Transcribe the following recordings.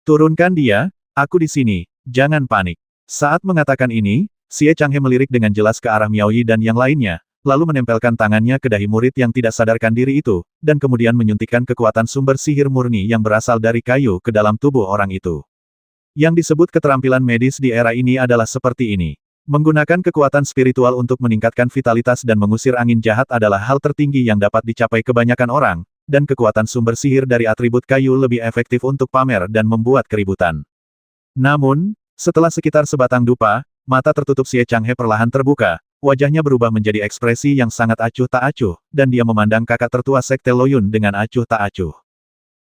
Turunkan dia, aku di sini, jangan panik. Saat mengatakan ini, Xie Changhe melirik dengan jelas ke arah Miao Yi dan yang lainnya, lalu menempelkan tangannya ke dahi murid yang tidak sadarkan diri itu, dan kemudian menyuntikkan kekuatan sumber sihir murni yang berasal dari kayu ke dalam tubuh orang itu. Yang disebut keterampilan medis di era ini adalah seperti ini. Menggunakan kekuatan spiritual untuk meningkatkan vitalitas dan mengusir angin jahat adalah hal tertinggi yang dapat dicapai kebanyakan orang, dan kekuatan sumber sihir dari atribut kayu lebih efektif untuk pamer dan membuat keributan. Namun, setelah sekitar sebatang dupa, mata tertutup Xie Changhe perlahan terbuka, wajahnya berubah menjadi ekspresi yang sangat acuh tak acuh, dan dia memandang kakak tertua Sekte Loyun dengan acuh tak acuh.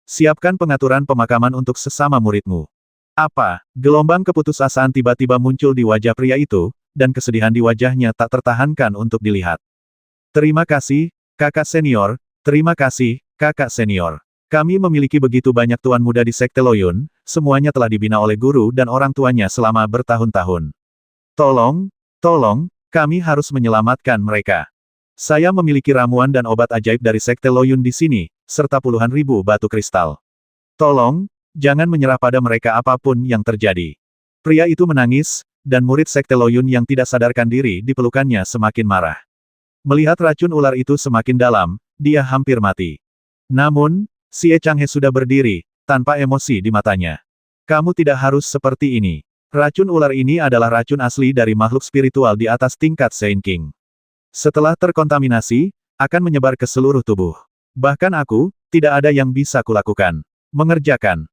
Siapkan pengaturan pemakaman untuk sesama muridmu. Apa? Gelombang keputusasaan tiba-tiba muncul di wajah pria itu, dan kesedihan di wajahnya tak tertahankan untuk dilihat. Terima kasih, kakak senior, terima kasih, kakak senior. Kami memiliki begitu banyak tuan muda di Sekte Loyun, semuanya telah dibina oleh guru dan orang tuanya selama bertahun-tahun. Tolong, kami harus menyelamatkan mereka. Saya memiliki ramuan dan obat ajaib dari Sekte Loyun di sini, serta puluhan ribu batu kristal. Tolong, jangan menyerah pada mereka apapun yang terjadi. Pria itu menangis, dan murid Sekte Loyun yang tidak sadarkan diri di pelukannya semakin marah. Melihat racun ular itu semakin dalam, dia hampir mati. Namun, Xie Changhe sudah berdiri, tanpa emosi di matanya. Kamu tidak harus seperti ini. Racun ular ini adalah racun asli dari makhluk spiritual di atas tingkat Sein King. Setelah terkontaminasi, akan menyebar ke seluruh tubuh. Bahkan aku, tidak ada yang bisa kulakukan. Mengerjakan.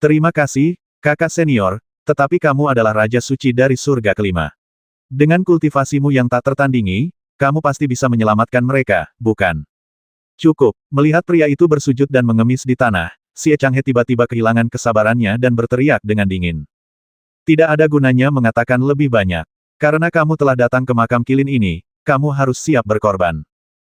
Terima kasih, kakak senior, tetapi kamu adalah Raja Suci dari surga kelima. Dengan kultivasimu yang tak tertandingi, kamu pasti bisa menyelamatkan mereka, bukan? Cukup, melihat pria itu bersujud dan mengemis di tanah, Xie Changhe tiba-tiba kehilangan kesabarannya dan berteriak dengan dingin. Tidak ada gunanya mengatakan lebih banyak. Karena kamu telah datang ke makam kilin ini, kamu harus siap berkorban.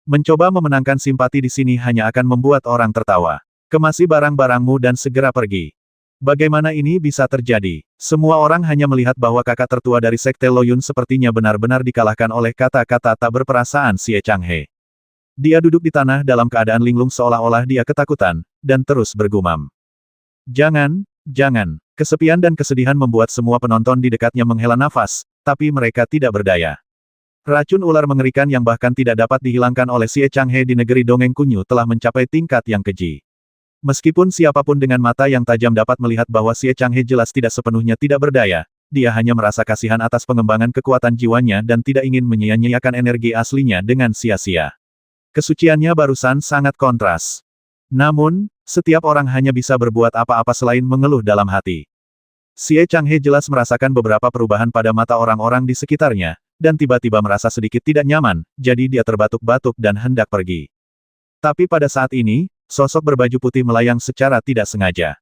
Mencoba memenangkan simpati di sini hanya akan membuat orang tertawa. Kemasi barang-barangmu dan segera pergi. Bagaimana ini bisa terjadi? Semua orang hanya melihat bahwa kakak tertua dari Sekte Loyun sepertinya benar-benar dikalahkan oleh kata-kata tak berperasaan Xie Changhe. Dia duduk di tanah dalam keadaan linglung seolah-olah dia ketakutan, dan terus bergumam. Jangan. Kesepian dan kesedihan membuat semua penonton di dekatnya menghela nafas, tapi mereka tidak berdaya. Racun ular mengerikan yang bahkan tidak dapat dihilangkan oleh Xie Changhe di negeri dongeng kunyu telah mencapai tingkat yang keji. Meskipun siapapun dengan mata yang tajam dapat melihat bahwa Xie Changhe jelas tidak sepenuhnya tidak berdaya, dia hanya merasa kasihan atas pengembangan kekuatan jiwanya dan tidak ingin menyia-nyiakan energi aslinya dengan sia-sia. Kesuciannya barusan sangat kontras. Namun, setiap orang hanya bisa berbuat apa-apa selain mengeluh dalam hati. Xie Changhe jelas merasakan beberapa perubahan pada mata orang-orang di sekitarnya, dan tiba-tiba merasa sedikit tidak nyaman, jadi dia terbatuk-batuk dan hendak pergi. Tapi pada saat ini, sosok berbaju putih melayang secara tidak sengaja.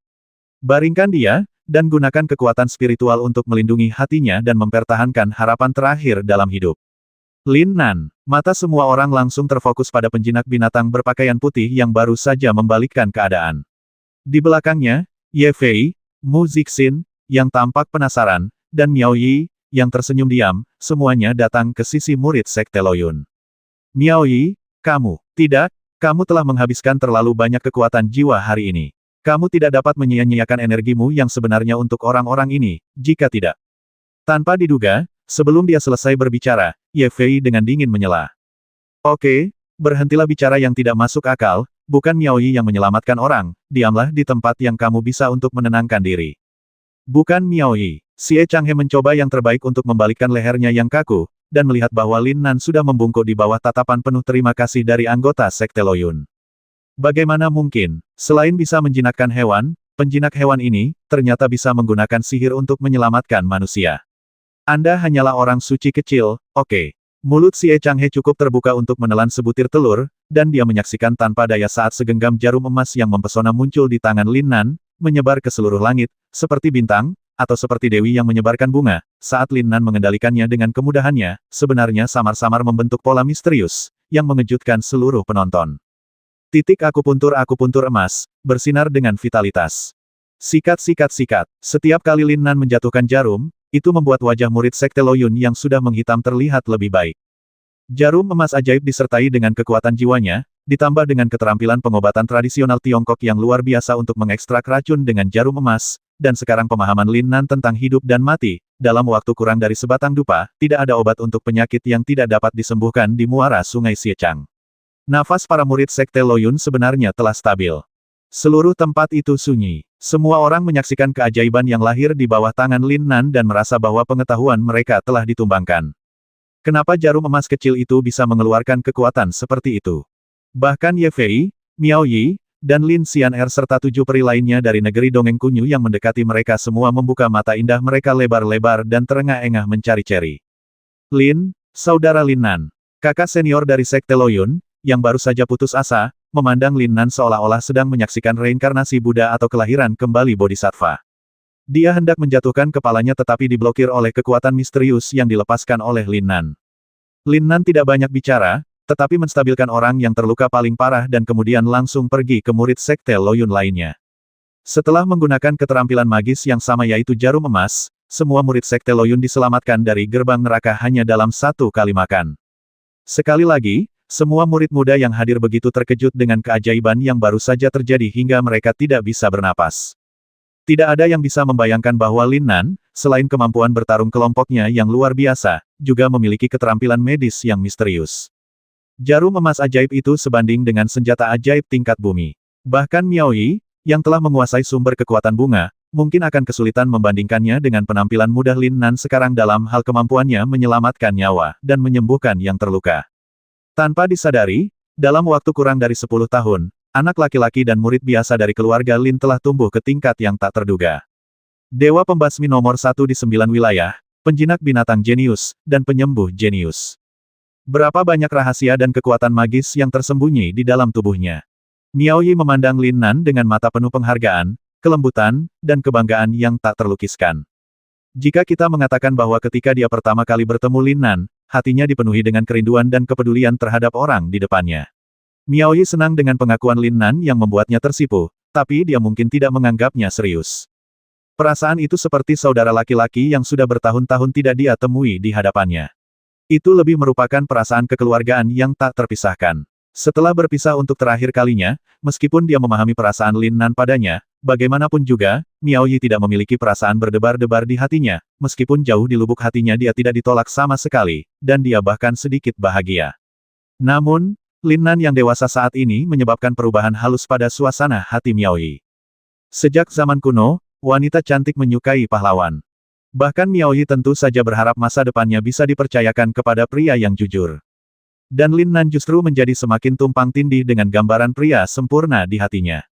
Baringkan dia, dan gunakan kekuatan spiritual untuk melindungi hatinya dan mempertahankan harapan terakhir dalam hidup. Lin Nan. Mata semua orang langsung terfokus pada penjinak binatang berpakaian putih yang baru saja membalikkan keadaan. Di belakangnya, Ye Fei, Mu Zixin, yang tampak penasaran, dan Miao Yi, yang tersenyum diam, semuanya datang ke sisi murid Sekte Loyun. Miao Yi, kamu telah menghabiskan terlalu banyak kekuatan jiwa hari ini. Kamu tidak dapat menyia-nyiakan energimu yang sebenarnya untuk orang-orang ini, jika tidak. Tanpa diduga, sebelum dia selesai berbicara, Ye Fei dengan dingin menyela. Oke, berhentilah bicara yang tidak masuk akal, bukan Miao Yi yang menyelamatkan orang, diamlah di tempat yang kamu bisa untuk menenangkan diri. Bukan Miao Yi. Xie Changhe mencoba yang terbaik untuk membalikkan lehernya yang kaku, dan melihat bahwa Lin Nan sudah membungkuk di bawah tatapan penuh terima kasih dari anggota Sekte Loyun. Bagaimana mungkin, selain bisa menjinakkan hewan, penjinak hewan ini, ternyata bisa menggunakan sihir untuk menyelamatkan manusia. Anda hanyalah orang suci kecil, oke. Mulut Xie Changhe cukup terbuka untuk menelan sebutir telur, dan dia menyaksikan tanpa daya saat segenggam jarum emas yang mempesona muncul di tangan Lin Nan, menyebar ke seluruh langit, seperti bintang, atau seperti dewi yang menyebarkan bunga. Saat Lin Nan mengendalikannya dengan kemudahannya, sebenarnya samar-samar membentuk pola misterius, yang mengejutkan seluruh penonton. Titik akupuntur emas, bersinar dengan vitalitas. Sikat. Setiap kali Lin Nan menjatuhkan jarum, itu membuat wajah murid Sekte Loyun yang sudah menghitam terlihat lebih baik. Jarum emas ajaib disertai dengan kekuatan jiwanya, ditambah dengan keterampilan pengobatan tradisional Tiongkok yang luar biasa untuk mengekstrak racun dengan jarum emas, dan sekarang pemahaman Lin Nan tentang hidup dan mati, dalam waktu kurang dari sebatang dupa, tidak ada obat untuk penyakit yang tidak dapat disembuhkan di muara sungai Siechang. Nafas para murid Sekte Loyun sebenarnya telah stabil. Seluruh tempat itu sunyi. Semua orang menyaksikan keajaiban yang lahir di bawah tangan Lin Nan dan merasa bahwa pengetahuan mereka telah ditumbangkan. Kenapa jarum emas kecil itu bisa mengeluarkan kekuatan seperti itu? Bahkan Ye Fei, Miao Yi, dan Lin Xian'er serta 7 peri lainnya dari negeri dongeng kunyu yang mendekati mereka semua membuka mata indah mereka lebar-lebar dan terengah-engah mencari-cari. Lin, saudara Lin Nan, kakak senior dari Sekte Loyun, yang baru saja putus asa, memandang Lin Nan seolah-olah sedang menyaksikan reinkarnasi Buddha atau kelahiran kembali Bodhisattva. Dia hendak menjatuhkan kepalanya tetapi diblokir oleh kekuatan misterius yang dilepaskan oleh Lin Nan. Lin Nan tidak banyak bicara, tetapi menstabilkan orang yang terluka paling parah dan kemudian langsung pergi ke murid Sekte Loyun lainnya. Setelah menggunakan keterampilan magis yang sama yaitu jarum emas, semua murid Sekte Loyun diselamatkan dari gerbang neraka hanya dalam 1 kali makan. Sekali lagi, semua murid muda yang hadir begitu terkejut dengan keajaiban yang baru saja terjadi hingga mereka tidak bisa bernapas. Tidak ada yang bisa membayangkan bahwa Lin Nan, selain kemampuan bertarung kelompoknya yang luar biasa, juga memiliki keterampilan medis yang misterius. Jarum emas ajaib itu sebanding dengan senjata ajaib tingkat bumi. Bahkan Miao Yi, yang telah menguasai sumber kekuatan bunga, mungkin akan kesulitan membandingkannya dengan penampilan mudah Lin Nan sekarang dalam hal kemampuannya menyelamatkan nyawa dan menyembuhkan yang terluka. Tanpa disadari, dalam waktu kurang dari 10 tahun, anak laki-laki dan murid biasa dari keluarga Lin telah tumbuh ke tingkat yang tak terduga. Dewa pembasmi nomor 1 di 9 wilayah, penjinak binatang jenius, dan penyembuh jenius. Berapa banyak rahasia dan kekuatan magis yang tersembunyi di dalam tubuhnya. Miao Yi memandang Lin Nan dengan mata penuh penghargaan, kelembutan, dan kebanggaan yang tak terlukiskan. Jika kita mengatakan bahwa ketika dia pertama kali bertemu Lin Nan, hatinya dipenuhi dengan kerinduan dan kepedulian terhadap orang di depannya. Miao Yi senang dengan pengakuan Lin Nan yang membuatnya tersipu, tapi dia mungkin tidak menganggapnya serius. Perasaan itu seperti saudara laki-laki yang sudah bertahun-tahun tidak dia temui di hadapannya. Itu lebih merupakan perasaan kekeluargaan yang tak terpisahkan. Setelah berpisah untuk terakhir kalinya, meskipun dia memahami perasaan Lin Nan padanya, bagaimanapun juga, Miao Yi tidak memiliki perasaan berdebar-debar di hatinya, meskipun jauh di lubuk hatinya dia tidak ditolak sama sekali, dan dia bahkan sedikit bahagia. Namun, Lin Nan yang dewasa saat ini menyebabkan perubahan halus pada suasana hati Miao Yi. Sejak zaman kuno, wanita cantik menyukai pahlawan. Bahkan Miao Yi tentu saja berharap masa depannya bisa dipercayakan kepada pria yang jujur. Dan Lin Nan justru menjadi semakin tumpang tindih dengan gambaran pria sempurna di hatinya.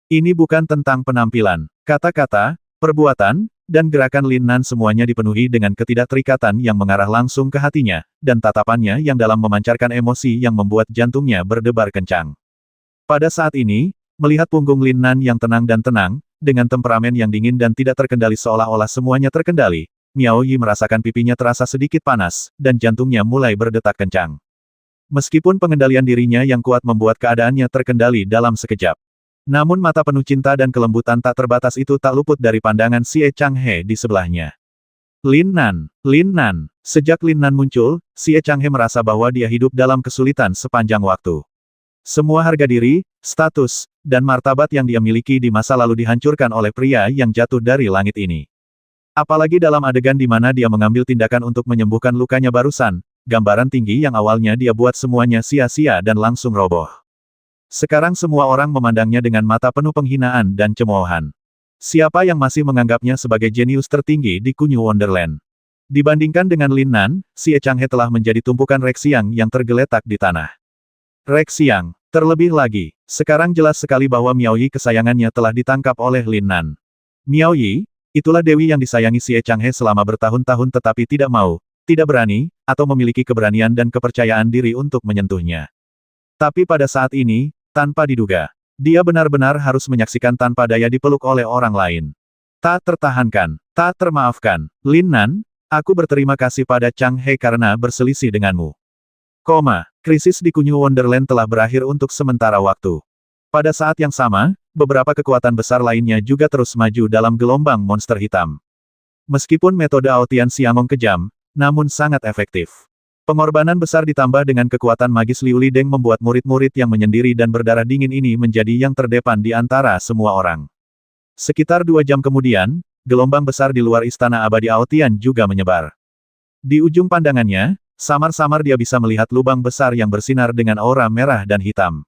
Ini bukan tentang penampilan, kata-kata, perbuatan, dan gerakan Lin Nan semuanya dipenuhi dengan ketidakterikatan yang mengarah langsung ke hatinya, dan tatapannya yang dalam memancarkan emosi yang membuat jantungnya berdebar kencang. Pada saat ini, melihat punggung Lin Nan yang tenang dan tenang, dengan temperamen yang dingin dan tidak terkendali seolah-olah semuanya terkendali, Miao Yi merasakan pipinya terasa sedikit panas, dan jantungnya mulai berdetak kencang. Meskipun pengendalian dirinya yang kuat membuat keadaannya terkendali dalam sekejap. Namun mata penuh cinta dan kelembutan tak terbatas itu tak luput dari pandangan Xie Changhe di sebelahnya. Lin Nan, Lin Nan. Sejak Lin Nan muncul, Xie Changhe merasa bahwa dia hidup dalam kesulitan sepanjang waktu. Semua harga diri, status, dan martabat yang dia miliki di masa lalu dihancurkan oleh pria yang jatuh dari langit ini. Apalagi dalam adegan di mana dia mengambil tindakan untuk menyembuhkan lukanya barusan, gambaran tinggi yang awalnya dia buat semuanya sia-sia dan langsung roboh. Sekarang semua orang memandangnya dengan mata penuh penghinaan dan cemoohan. Siapa yang masih menganggapnya sebagai jenius tertinggi di Kunyu Wonderland? Dibandingkan dengan Lin Nan, Xie Changhe telah menjadi tumpukan reksiang yang tergeletak di tanah. Reksiang. Terlebih lagi, sekarang jelas sekali bahwa Miao Yi kesayangannya telah ditangkap oleh Lin Nan. Miao Yi, itulah dewi yang disayangi Xie Changhe selama bertahun-tahun tetapi tidak mau, tidak berani, atau memiliki keberanian dan kepercayaan diri untuk menyentuhnya. Tapi pada saat ini, tanpa diduga, dia benar-benar harus menyaksikan tanpa daya dipeluk oleh orang lain. Tak tertahankan, tak termaafkan. Lin Nan, aku berterima kasih pada Changhe karena berselisih denganmu. Krisis di Kunyu Wonderland telah berakhir untuk sementara waktu. Pada saat yang sama, beberapa kekuatan besar lainnya juga terus maju dalam gelombang monster hitam. Meskipun metode Aotian Xiangong kejam, namun sangat efektif. Pengorbanan besar ditambah dengan kekuatan magis Liu Lideng membuat murid-murid yang menyendiri dan berdarah dingin ini menjadi yang terdepan di antara semua orang. Sekitar 2 jam kemudian, gelombang besar di luar Istana Abadi Aotian juga menyebar. Di ujung pandangannya, samar-samar dia bisa melihat lubang besar yang bersinar dengan aura merah dan hitam.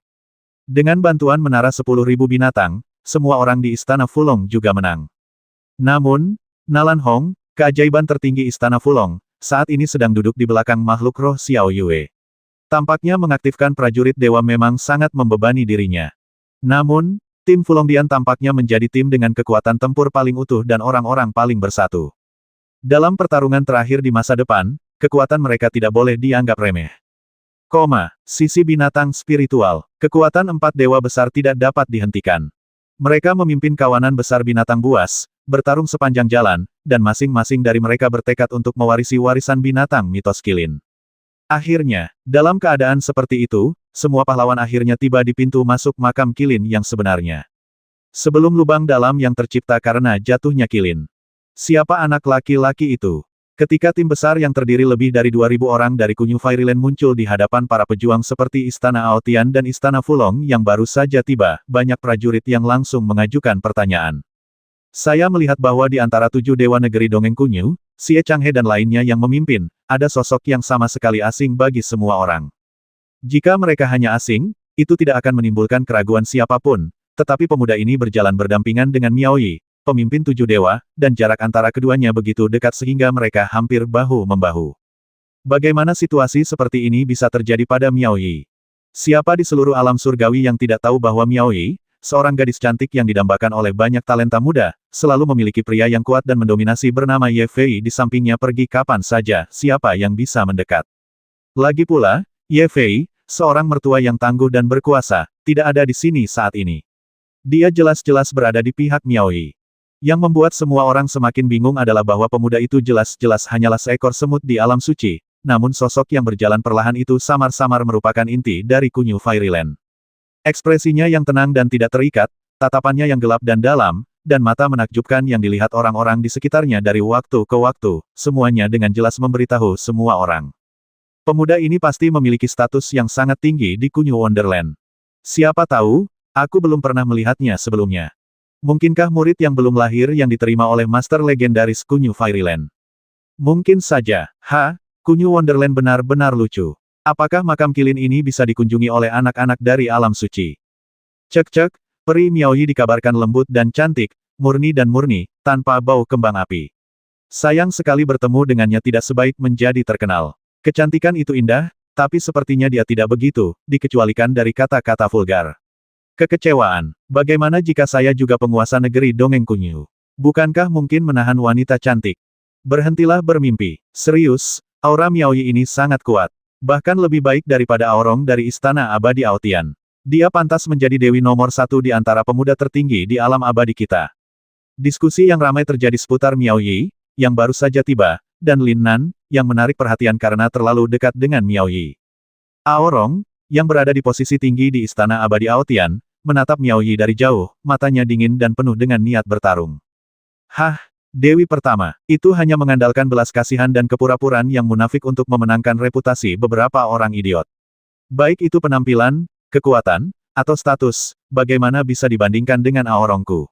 Dengan bantuan menara 10.000 binatang, semua orang di Istana Fulong juga menang. Namun, Nalan Hong, keajaiban tertinggi Istana Fulong, saat ini sedang duduk di belakang makhluk roh Xiao Yue. Tampaknya mengaktifkan prajurit dewa memang sangat membebani dirinya. Namun, tim Fulongdian tampaknya menjadi tim dengan kekuatan tempur paling utuh dan orang-orang paling bersatu. Dalam pertarungan terakhir di masa depan, kekuatan mereka tidak boleh dianggap remeh. Sisi binatang spiritual, kekuatan 4 dewa besar tidak dapat dihentikan. Mereka memimpin kawanan besar binatang buas, bertarung sepanjang jalan, dan masing-masing dari mereka bertekad untuk mewarisi warisan binatang mitos Qilin. Akhirnya, dalam keadaan seperti itu, semua pahlawan akhirnya tiba di pintu masuk makam Qilin yang sebenarnya. Sebelum lubang dalam yang tercipta karena jatuhnya Qilin. Siapa anak laki-laki itu? Ketika tim besar yang terdiri lebih dari 2.000 orang dari Kunyu Fairyland muncul di hadapan para pejuang seperti Istana Aotian dan Istana Fulong yang baru saja tiba, banyak prajurit yang langsung mengajukan pertanyaan. Saya melihat bahwa di antara 7 dewa negeri dongeng Kunyu, Xie Changhe dan lainnya yang memimpin, ada sosok yang sama sekali asing bagi semua orang. Jika mereka hanya asing, itu tidak akan menimbulkan keraguan siapapun, tetapi pemuda ini berjalan berdampingan dengan Miao Yi, pemimpin 7 dewa, dan jarak antara keduanya begitu dekat sehingga mereka hampir bahu-membahu. Bagaimana situasi seperti ini bisa terjadi pada Miao Yi? Siapa di seluruh alam surgawi yang tidak tahu bahwa Miao Yi, seorang gadis cantik yang didambakan oleh banyak talenta muda, selalu memiliki pria yang kuat dan mendominasi bernama Ye Fei di sampingnya pergi kapan saja, siapa yang bisa mendekat. Lagi pula, Ye Fei, seorang mertua yang tangguh dan berkuasa, tidak ada di sini saat ini. Dia jelas-jelas berada di pihak Miao Yi. Yang membuat semua orang semakin bingung adalah bahwa pemuda itu jelas-jelas hanyalah seekor semut di alam suci, namun sosok yang berjalan perlahan itu samar-samar merupakan inti dari Kunyu Fairyland. Ekspresinya yang tenang dan tidak terikat, tatapannya yang gelap dan dalam, dan mata menakjubkan yang dilihat orang-orang di sekitarnya dari waktu ke waktu, semuanya dengan jelas memberitahu semua orang. Pemuda ini pasti memiliki status yang sangat tinggi di Kunyu Wonderland. Siapa tahu, aku belum pernah melihatnya sebelumnya. Mungkinkah murid yang belum lahir yang diterima oleh Master Legendaris Kunyu Fairyland? Mungkin saja. Kunyu Wonderland benar-benar lucu. Apakah makam Qilin ini bisa dikunjungi oleh anak-anak dari alam suci? Cek-cek, peri Miao Yi dikabarkan lembut dan cantik, murni dan murni, tanpa bau kembang api. Sayang sekali bertemu dengannya tidak sebaik menjadi terkenal. Kecantikan itu indah, tapi sepertinya dia tidak begitu, dikecualikan dari kata-kata vulgar. Kekecewaan. Bagaimana jika saya juga penguasa negeri dongeng Kunyu? Bukankah mungkin menahan wanita cantik? Berhentilah bermimpi. Serius, aura Miao Yi ini sangat kuat. Bahkan lebih baik daripada Aorong dari Istana Abadi Aotian. Dia pantas menjadi dewi nomor 1 di antara pemuda tertinggi di alam abadi kita. Diskusi yang ramai terjadi seputar Miao Yi, yang baru saja tiba, dan Lin Nan, yang menarik perhatian karena terlalu dekat dengan Miao Yi. Aorong, yang berada di posisi tinggi di Istana Abadi Aotian, menatap Miao Yi dari jauh, matanya dingin dan penuh dengan niat bertarung. Dewi pertama, itu hanya mengandalkan belas kasihan dan kepura-puraan yang munafik untuk memenangkan reputasi beberapa orang idiot. Baik itu penampilan, kekuatan, atau status, bagaimana bisa dibandingkan dengan Aorongku?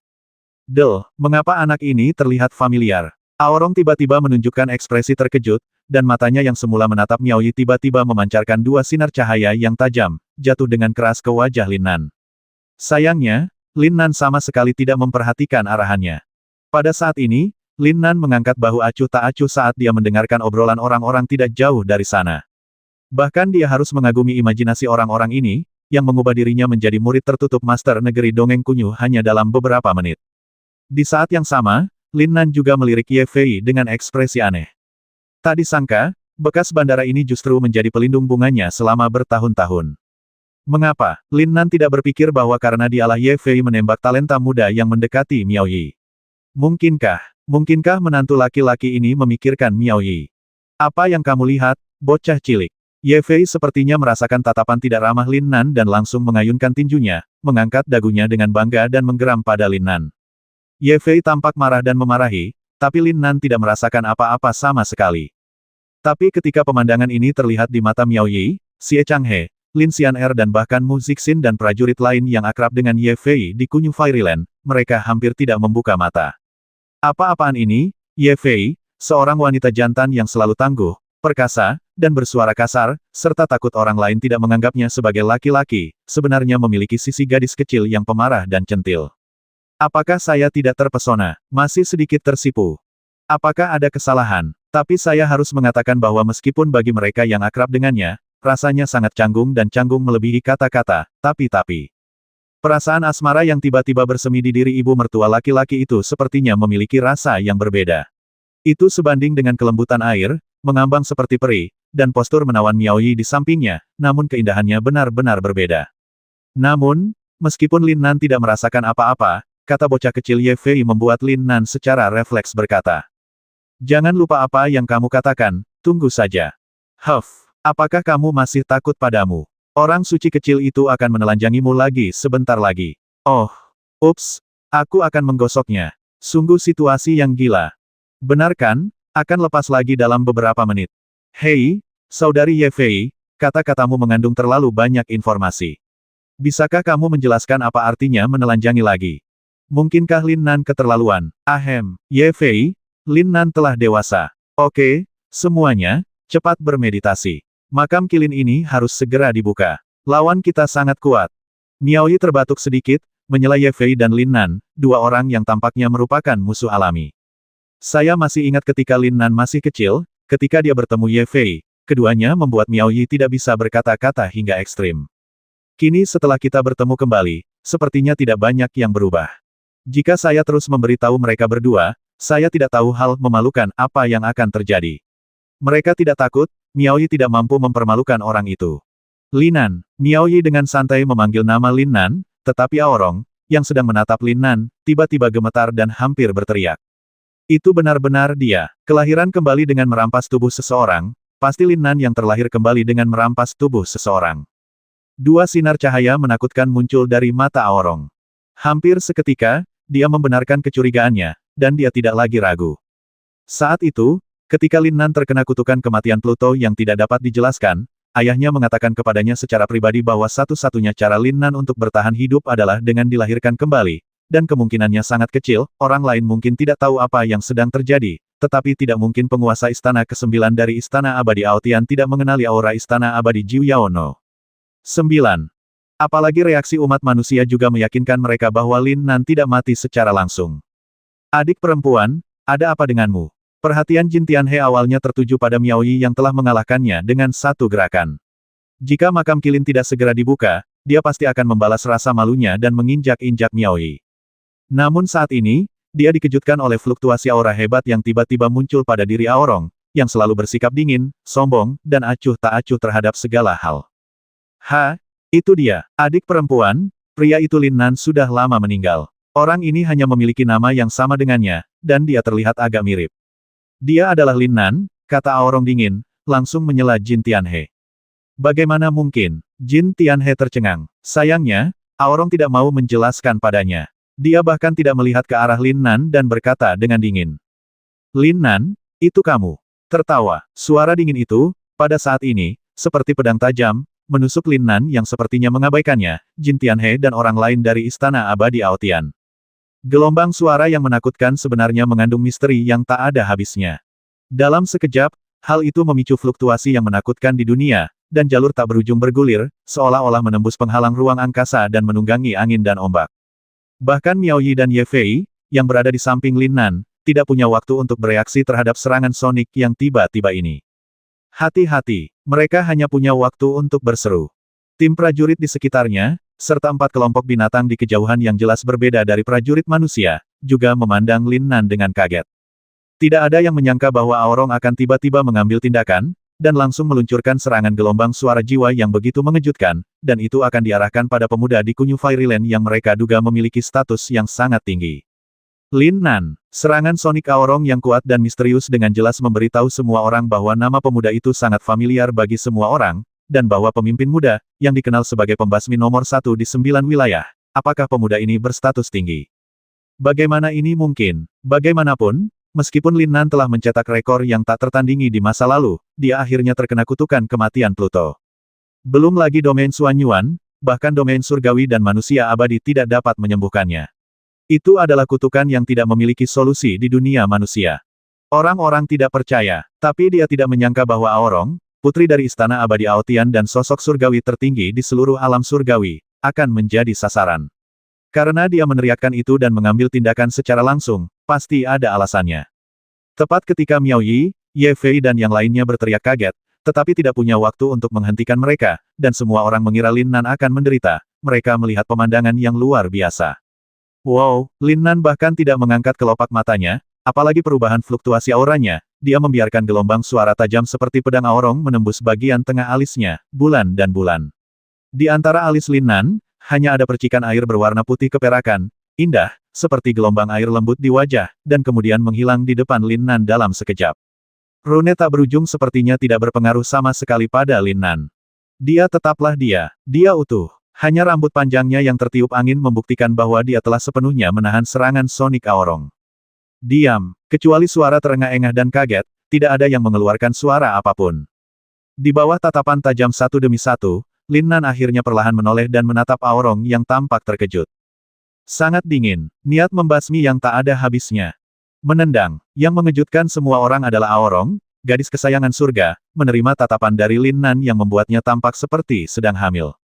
Mengapa anak ini terlihat familiar? Aorong tiba-tiba menunjukkan ekspresi terkejut, dan matanya yang semula menatap Miao Yi tiba-tiba memancarkan 2 sinar cahaya yang tajam, jatuh dengan keras ke wajah Lin Nan. Sayangnya, Lin Nan sama sekali tidak memperhatikan arahannya. Pada saat ini, Lin Nan mengangkat bahu acuh tak acuh saat dia mendengarkan obrolan orang-orang tidak jauh dari sana. Bahkan dia harus mengagumi imajinasi orang-orang ini, yang mengubah dirinya menjadi murid tertutup Master Negeri Dongeng Kunyu hanya dalam beberapa menit. Di saat yang sama, Lin Nan juga melirik Ye Fei dengan ekspresi aneh. Tak disangka, bekas bandara ini justru menjadi pelindung bunganya selama bertahun-tahun. Mengapa, Lin Nan tidak berpikir bahwa karena dialah Ye Fei menembak talenta muda yang mendekati Miao Yi? Mungkinkah menantu laki-laki ini memikirkan Miao Yi? Apa yang kamu lihat, bocah cilik? Ye Fei sepertinya merasakan tatapan tidak ramah Lin Nan dan langsung mengayunkan tinjunya, mengangkat dagunya dengan bangga dan menggeram pada Lin Nan. Ye Fei tampak marah dan memarahi, tapi Lin Nan tidak merasakan apa-apa sama sekali. Tapi ketika pemandangan ini terlihat di mata Miao Yi, Xie Changhe, Lin Xian'er dan bahkan Mu Zixin dan prajurit lain yang akrab dengan Ye Fei di Kunyu Fairyland, mereka hampir tidak membuka mata. Apa-apaan ini? Ye Fei, seorang wanita jantan yang selalu tangguh, perkasa, dan bersuara kasar, serta takut orang lain tidak menganggapnya sebagai laki-laki, sebenarnya memiliki sisi gadis kecil yang pemarah dan centil. Apakah saya tidak terpesona? Masih sedikit tersipu. Apakah ada kesalahan? Tapi saya harus mengatakan bahwa meskipun bagi mereka yang akrab dengannya, rasanya sangat canggung dan canggung melebihi kata-kata, tapi. Perasaan asmara yang tiba-tiba bersemi di diri ibu mertua laki-laki itu sepertinya memiliki rasa yang berbeda. Itu sebanding dengan kelembutan air, mengambang seperti peri, dan postur menawan Miao Yi di sampingnya, namun keindahannya benar-benar berbeda. Namun, meskipun Lin Nan tidak merasakan apa-apa, kata bocah kecil Ye Fei membuat Lin Nan secara refleks berkata. Jangan lupa apa yang kamu katakan, tunggu saja. Huff, apakah kamu masih takut padamu? Orang suci kecil itu akan menelanjangimu lagi sebentar lagi. Oh, ups, aku akan menggosoknya. Sungguh situasi yang gila. Benar kan? Akan lepas lagi dalam beberapa menit. Hei, saudari Ye Fei, kata-katamu mengandung terlalu banyak informasi. Bisakah kamu menjelaskan apa artinya menelanjangi lagi? Mungkinkah Lin Nan keterlaluan? Ahem, Ye Fei, Lin Nan telah dewasa. Oke, semuanya, cepat bermeditasi. Makam kilin ini harus segera dibuka. Lawan kita sangat kuat. Miao Yi terbatuk sedikit, menyela Ye Fei dan Lin Nan, dua orang yang tampaknya merupakan musuh alami. Saya masih ingat ketika Lin Nan masih kecil, ketika dia bertemu Ye Fei, keduanya membuat Miao Yi tidak bisa berkata-kata hingga ekstrim. Kini setelah kita bertemu kembali, sepertinya tidak banyak yang berubah. Jika saya terus memberitahu mereka berdua, saya tidak tahu hal memalukan apa yang akan terjadi. Mereka tidak takut, Miao Yi tidak mampu mempermalukan orang itu. Lin Nan, Miao Yi dengan santai memanggil nama Lin Nan, tetapi Aorong, yang sedang menatap Lin Nan, tiba-tiba gemetar dan hampir berteriak. Itu benar-benar dia, kelahiran kembali dengan merampas tubuh seseorang, pasti Lin Nan yang terlahir kembali dengan merampas tubuh seseorang. Dua sinar cahaya menakutkan muncul dari mata Aorong. Hampir seketika, dia membenarkan kecurigaannya, dan dia tidak lagi ragu. Saat itu, ketika Lin Nan terkena kutukan kematian Pluto yang tidak dapat dijelaskan, ayahnya mengatakan kepadanya secara pribadi bahwa satu-satunya cara Lin Nan untuk bertahan hidup adalah dengan dilahirkan kembali, dan kemungkinannya sangat kecil, orang lain mungkin tidak tahu apa yang sedang terjadi, tetapi tidak mungkin penguasa Istana ke-9 dari Istana Abadi Aotian tidak mengenali aura Istana Abadi Jiu Yaono. 9. Apalagi reaksi umat manusia juga meyakinkan mereka bahwa Lin Nan tidak mati secara langsung. Adik perempuan, ada apa denganmu? Perhatian Jin Tianhe awalnya tertuju pada Miao Yi yang telah mengalahkannya dengan satu gerakan. Jika makam kilin tidak segera dibuka, dia pasti akan membalas rasa malunya dan menginjak-injak Miao Yi. Namun saat ini, dia dikejutkan oleh fluktuasi aura hebat yang tiba-tiba muncul pada diri Aorong, yang selalu bersikap dingin, sombong, dan acuh tak acuh terhadap segala hal. Itu dia, adik perempuan, pria itu Lin Nan sudah lama meninggal. Orang ini hanya memiliki nama yang sama dengannya, dan dia terlihat agak mirip. Dia adalah Lin Nan, kata Aorong dingin, langsung menyela Jin Tianhe. Bagaimana mungkin? Jin Tianhe tercengang. Sayangnya, Aorong tidak mau menjelaskan padanya. Dia bahkan tidak melihat ke arah Lin Nan dan berkata dengan dingin. Lin Nan, itu kamu. Tertawa, suara dingin itu, pada saat ini, seperti pedang tajam, menusuk Lin Nan yang sepertinya mengabaikannya, Jin Tianhe dan orang lain dari Istana Abadi Aotian. Gelombang suara yang menakutkan sebenarnya mengandung misteri yang tak ada habisnya. Dalam sekejap, hal itu memicu fluktuasi yang menakutkan di dunia, dan jalur tak berujung bergulir, seolah-olah menembus penghalang ruang angkasa dan menunggangi angin dan ombak. Bahkan Miao Yi dan Ye Fei, yang berada di samping Lin Nan, tidak punya waktu untuk bereaksi terhadap serangan sonik yang tiba-tiba ini. Hati-hati, mereka hanya punya waktu untuk berseru. Tim prajurit di sekitarnya, serta 4 kelompok binatang di kejauhan yang jelas berbeda dari prajurit manusia, juga memandang Lin Nan dengan kaget. Tidak ada yang menyangka bahwa Aorong akan tiba-tiba mengambil tindakan, dan langsung meluncurkan serangan gelombang suara jiwa yang begitu mengejutkan, dan itu akan diarahkan pada pemuda di Kunyu Fairyland yang mereka duga memiliki status yang sangat tinggi. Lin Nan, serangan sonik Aorong yang kuat dan misterius dengan jelas memberitahu semua orang bahwa nama pemuda itu sangat familiar bagi semua orang, dan bahwa pemimpin muda, yang dikenal sebagai pembasmi nomor 1 di 9 wilayah, apakah pemuda ini berstatus tinggi? Bagaimana ini mungkin? Bagaimanapun, meskipun Lin Nan telah mencetak rekor yang tak tertandingi di masa lalu, dia akhirnya terkena kutukan kematian Pluto. Belum lagi domain Suanyuan, bahkan domain surgawi dan manusia abadi tidak dapat menyembuhkannya. Itu adalah kutukan yang tidak memiliki solusi di dunia manusia. Orang-orang tidak percaya, tapi dia tidak menyangka bahwa Aorong, putri dari Istana Abadi Aotian dan sosok surgawi tertinggi di seluruh alam surgawi, akan menjadi sasaran. Karena dia meneriakkan itu dan mengambil tindakan secara langsung, pasti ada alasannya. Tepat ketika Miao Yi, Ye Fei dan yang lainnya berteriak kaget, tetapi tidak punya waktu untuk menghentikan mereka, dan semua orang mengira Lin Nan akan menderita, mereka melihat pemandangan yang luar biasa. Wow, Lin Nan bahkan tidak mengangkat kelopak matanya, apalagi perubahan fluktuasi auranya, dia membiarkan gelombang suara tajam seperti pedang Aorong menembus bagian tengah alisnya, bulan dan bulan. Di antara alis Lin Nan, hanya ada percikan air berwarna putih keperakan, indah, seperti gelombang air lembut di wajah, dan kemudian menghilang di depan Lin Nan dalam sekejap. Rune tak berujung sepertinya tidak berpengaruh sama sekali pada Lin Nan. Dia tetaplah dia utuh. Hanya rambut panjangnya yang tertiup angin membuktikan bahwa dia telah sepenuhnya menahan serangan Sonic Aorong. Diam, kecuali suara terengah-engah dan kaget, tidak ada yang mengeluarkan suara apapun. Di bawah tatapan tajam satu demi satu, Lin Nan akhirnya perlahan menoleh dan menatap Aorong yang tampak terkejut. Sangat dingin, niat membasmi yang tak ada habisnya. Menendang, yang mengejutkan semua orang adalah Aorong, gadis kesayangan surga, menerima tatapan dari Lin Nan yang membuatnya tampak seperti sedang hamil.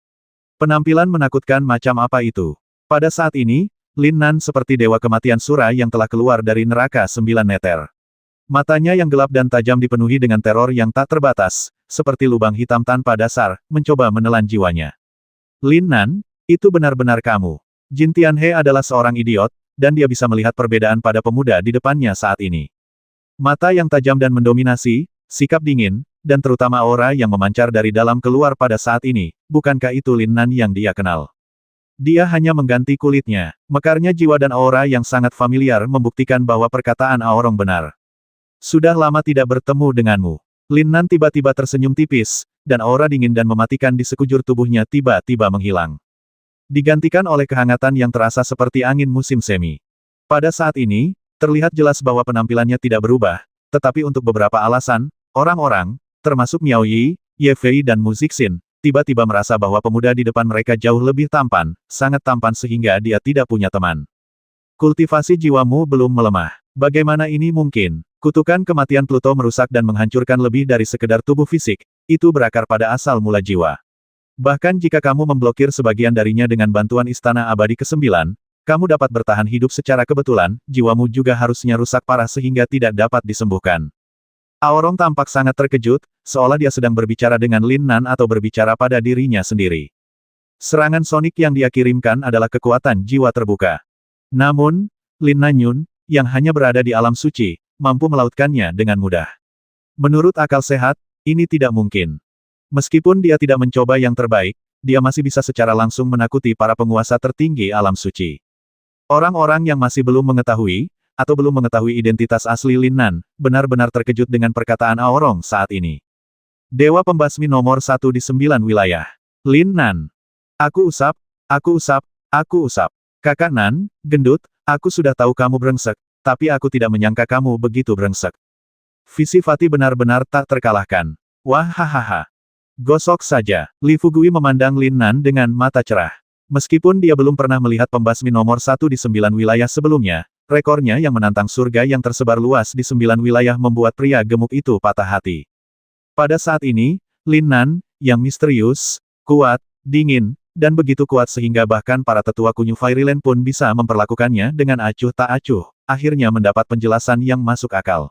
Penampilan menakutkan macam apa itu? Pada saat ini, Lin Nan seperti dewa kematian Sura yang telah keluar dari neraka 9 meter. Matanya yang gelap dan tajam dipenuhi dengan teror yang tak terbatas, seperti lubang hitam tanpa dasar, mencoba menelan jiwanya. Lin Nan, itu benar-benar kamu. Jin Tianhe adalah seorang idiot, dan dia bisa melihat perbedaan pada pemuda di depannya saat ini. Mata yang tajam dan mendominasi, sikap dingin, dan terutama aura yang memancar dari dalam keluar pada saat ini, bukankah itu Lin Nan yang dia kenal? Dia hanya mengganti kulitnya. Mekarnya jiwa dan aura yang sangat familiar membuktikan bahwa perkataan Aorong benar. Sudah lama tidak bertemu denganmu. Lin Nan tiba-tiba tersenyum tipis, dan aura dingin dan mematikan di sekujur tubuhnya tiba-tiba menghilang. Digantikan oleh kehangatan yang terasa seperti angin musim semi. Pada saat ini, terlihat jelas bahwa penampilannya tidak berubah, tetapi untuk beberapa alasan, orang-orang, termasuk Miao Yi, Ye Fei dan Mu Zixin, tiba-tiba merasa bahwa pemuda di depan mereka jauh lebih tampan, sangat tampan sehingga dia tidak punya teman. Kultivasi jiwamu belum melemah. Bagaimana ini mungkin? Kutukan kematian Pluto merusak dan menghancurkan lebih dari sekedar tubuh fisik, itu berakar pada asal mula jiwa. Bahkan jika kamu memblokir sebagian darinya dengan bantuan Istana Abadi ke-9, kamu dapat bertahan hidup secara kebetulan, jiwamu juga harusnya rusak parah sehingga tidak dapat disembuhkan. Aorong tampak sangat terkejut, seolah dia sedang berbicara dengan Lin Nan atau berbicara pada dirinya sendiri. Serangan Sonic yang dia kirimkan adalah kekuatan jiwa terbuka. Namun, Lin Nanyun, yang hanya berada di alam suci, mampu melautkannya dengan mudah. Menurut akal sehat, ini tidak mungkin. Meskipun dia tidak mencoba yang terbaik, dia masih bisa secara langsung menakuti para penguasa tertinggi alam suci. Orang-orang yang masih belum mengetahui, atau belum mengetahui identitas asli Lin Nan, benar-benar terkejut dengan perkataan Aorong saat ini. Dewa Pembasmi nomor 1 di 9 wilayah. Lin Nan. Aku usap, aku usap, aku usap. Kakak Nan, gendut, aku sudah tahu kamu brengsek, tapi aku tidak menyangka kamu begitu brengsek. Visi Fatih benar-benar tak terkalahkan. Wah hahaha. Gosok saja, Li Fugui memandang Lin Nan dengan mata cerah. Meskipun dia belum pernah melihat pembasmi nomor 1 di 9 wilayah sebelumnya, rekornya yang menantang surga yang tersebar luas di 9 wilayah membuat pria gemuk itu patah hati. Pada saat ini, Lin Nan, yang misterius, kuat, dingin, dan begitu kuat sehingga bahkan para tetua kunyu Fairyland pun bisa memperlakukannya dengan acuh tak acuh, akhirnya mendapat penjelasan yang masuk akal.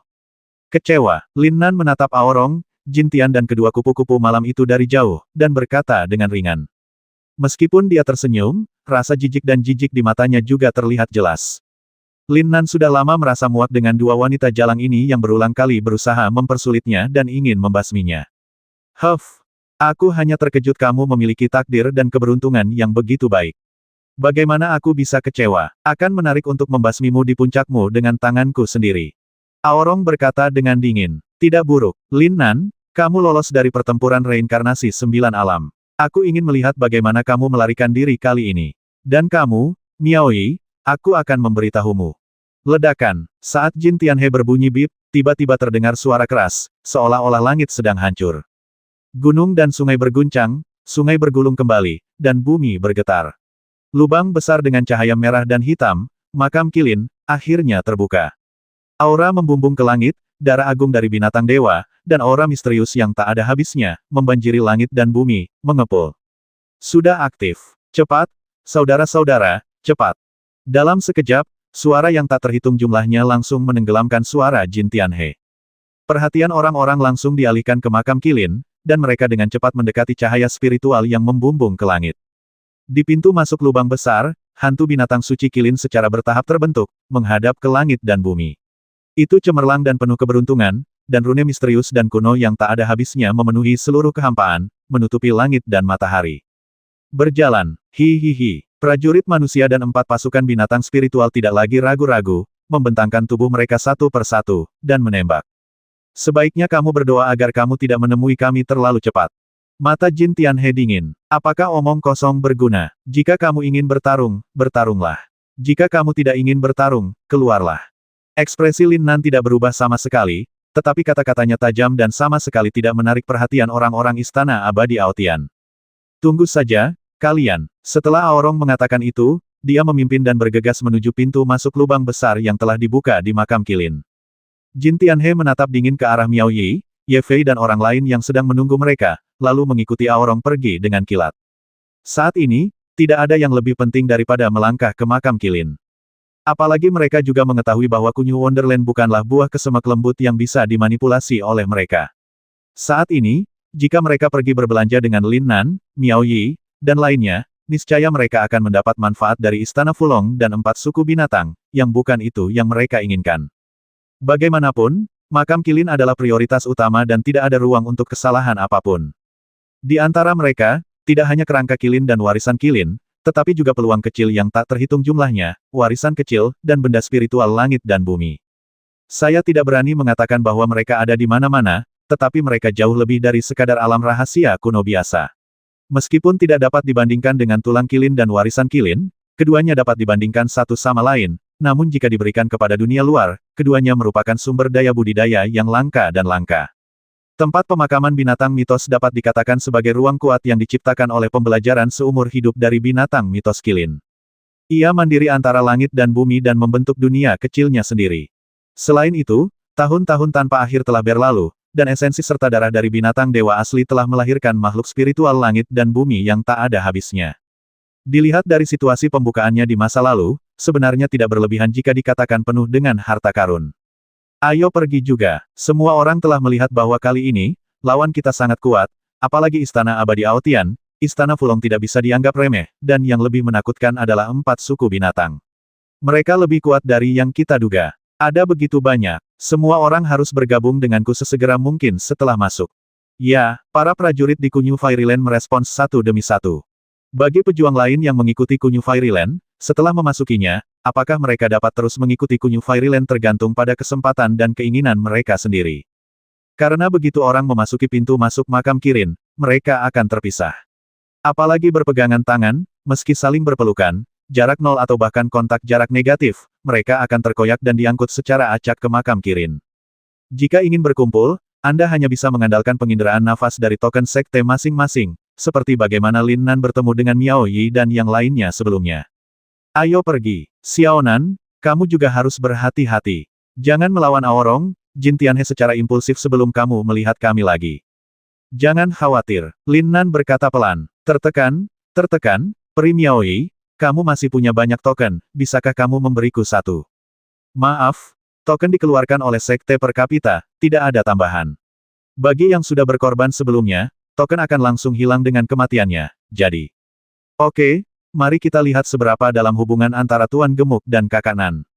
Kecewa, Lin Nan menatap Aorong, Jin Tian dan kedua kupu-kupu malam itu dari jauh, dan berkata dengan ringan. Meskipun dia tersenyum, rasa jijik dan jijik di matanya juga terlihat jelas. Lin Nan sudah lama merasa muak dengan dua wanita jalang ini yang berulang kali berusaha mempersulitnya dan ingin membasminya. Aku hanya terkejut kamu memiliki takdir dan keberuntungan yang begitu baik. Bagaimana aku bisa kecewa? Akan menarik untuk membasmimu di puncakmu dengan tanganku sendiri. Aorong berkata dengan dingin. Tidak buruk, Lin Nan, kamu lolos dari pertempuran reinkarnasi 9 alam. Aku ingin melihat bagaimana kamu melarikan diri kali ini. Dan kamu, Miao Yi, aku akan memberitahumu. Ledakan, saat Jin Tianhe berbunyi bip, tiba-tiba terdengar suara keras, seolah-olah langit sedang hancur. Gunung dan sungai berguncang, sungai bergulung kembali, dan bumi bergetar. Lubang besar dengan cahaya merah dan hitam, makam Qilin, akhirnya terbuka. Aura membumbung ke langit, darah agung dari binatang dewa, dan aura misterius yang tak ada habisnya, membanjiri langit dan bumi, mengepul. Sudah aktif. Cepat, saudara-saudara, cepat. Dalam sekejap, suara yang tak terhitung jumlahnya langsung menenggelamkan suara Jin Tianhe. Perhatian orang-orang langsung dialihkan ke makam Qilin, dan mereka dengan cepat mendekati cahaya spiritual yang membumbung ke langit. Di pintu masuk lubang besar, hantu binatang suci Qilin secara bertahap terbentuk, menghadap ke langit dan bumi. Itu cemerlang dan penuh keberuntungan, dan rune misterius dan kuno yang tak ada habisnya memenuhi seluruh kehampaan, menutupi langit dan matahari. Berjalan, hihihi. Prajurit manusia dan 4 pasukan binatang spiritual tidak lagi ragu-ragu, membentangkan tubuh mereka satu persatu, dan menembak. Sebaiknya kamu berdoa agar kamu tidak menemui kami terlalu cepat. Mata Jin Tianhe dingin. Apakah omong kosong berguna? Jika kamu ingin bertarung, bertarunglah. Jika kamu tidak ingin bertarung, keluarlah. Ekspresi Lin Nan tidak berubah sama sekali, tetapi kata-katanya tajam dan sama sekali tidak menarik perhatian orang-orang Istana Abadi Aotian. Tunggu saja, kalian. Setelah Aorong mengatakan itu, dia memimpin dan bergegas menuju pintu masuk lubang besar yang telah dibuka di makam Qilin. Jin Tianhe menatap dingin ke arah Miao Yi, Ye Fei dan orang lain yang sedang menunggu mereka, lalu mengikuti Aorong pergi dengan kilat. Saat ini, tidak ada yang lebih penting daripada melangkah ke makam Qilin. Apalagi mereka juga mengetahui bahwa Kunyu Wonderland bukanlah buah kesemak lembut yang bisa dimanipulasi oleh mereka. Saat ini, jika mereka pergi berbelanja dengan Lin Nan, Miao Yi, dan lainnya, niscaya mereka akan mendapat manfaat dari Istana Fulong dan 4 suku binatang, yang bukan itu yang mereka inginkan. Bagaimanapun, makam Qilin adalah prioritas utama dan tidak ada ruang untuk kesalahan apapun. Di antara mereka, tidak hanya kerangka Qilin dan warisan Qilin, tetapi juga peluang kecil yang tak terhitung jumlahnya, warisan kecil, dan benda spiritual langit dan bumi. Saya tidak berani mengatakan bahwa mereka ada di mana-mana, tetapi mereka jauh lebih dari sekadar alam rahasia kuno biasa. Meskipun tidak dapat dibandingkan dengan tulang Qilin dan warisan Qilin, keduanya dapat dibandingkan satu sama lain, namun jika diberikan kepada dunia luar, keduanya merupakan sumber daya budidaya yang langka dan langka. Tempat pemakaman binatang mitos dapat dikatakan sebagai ruang kuat yang diciptakan oleh pembelajaran seumur hidup dari binatang mitos Qilin. Ia mandiri antara langit dan bumi dan membentuk dunia kecilnya sendiri. Selain itu, tahun-tahun tanpa akhir telah berlalu, dan esensi serta darah dari binatang dewa asli telah melahirkan makhluk spiritual langit dan bumi yang tak ada habisnya. Dilihat dari situasi pembukaannya di masa lalu, sebenarnya tidak berlebihan jika dikatakan penuh dengan harta karun. Ayo pergi juga. Semua orang telah melihat bahwa kali ini, lawan kita sangat kuat, apalagi Istana Abadi Aotian, Istana Fulong tidak bisa dianggap remeh, dan yang lebih menakutkan adalah 4 suku binatang. Mereka lebih kuat dari yang kita duga. Ada begitu banyak. Semua orang harus bergabung denganku sesegera mungkin setelah masuk. Ya, para prajurit di Kunyu Fairyland merespons satu demi satu. Bagi pejuang lain yang mengikuti Kunyu Fairyland, setelah memasukinya, apakah mereka dapat terus mengikuti Kunyu Fairyland tergantung pada kesempatan dan keinginan mereka sendiri. Karena begitu orang memasuki pintu masuk makam Qilin, mereka akan terpisah. Apalagi berpegangan tangan, meski saling berpelukan, jarak nol atau bahkan kontak jarak negatif, mereka akan terkoyak dan diangkut secara acak ke makam Qilin. Jika ingin berkumpul, Anda hanya bisa mengandalkan penginderaan nafas dari token sekte masing-masing, seperti bagaimana Lin Nan bertemu dengan Miao Yi dan yang lainnya sebelumnya. Ayo pergi. Xiaonan, kamu juga harus berhati-hati. Jangan melawan Aorong, Jin Tianhe secara impulsif sebelum kamu melihat kami lagi. Jangan khawatir, Lin Nan berkata pelan. Tertekan, Peri Miao Yi, kamu masih punya banyak token, bisakah kamu memberiku satu? Maaf, token dikeluarkan oleh sekte per kapita, tidak ada tambahan. Bagi yang sudah berkorban sebelumnya, token akan langsung hilang dengan kematiannya, jadi. Oke, mari kita lihat seberapa dalam hubungan antara Tuan Gemuk dan Kakak Nan.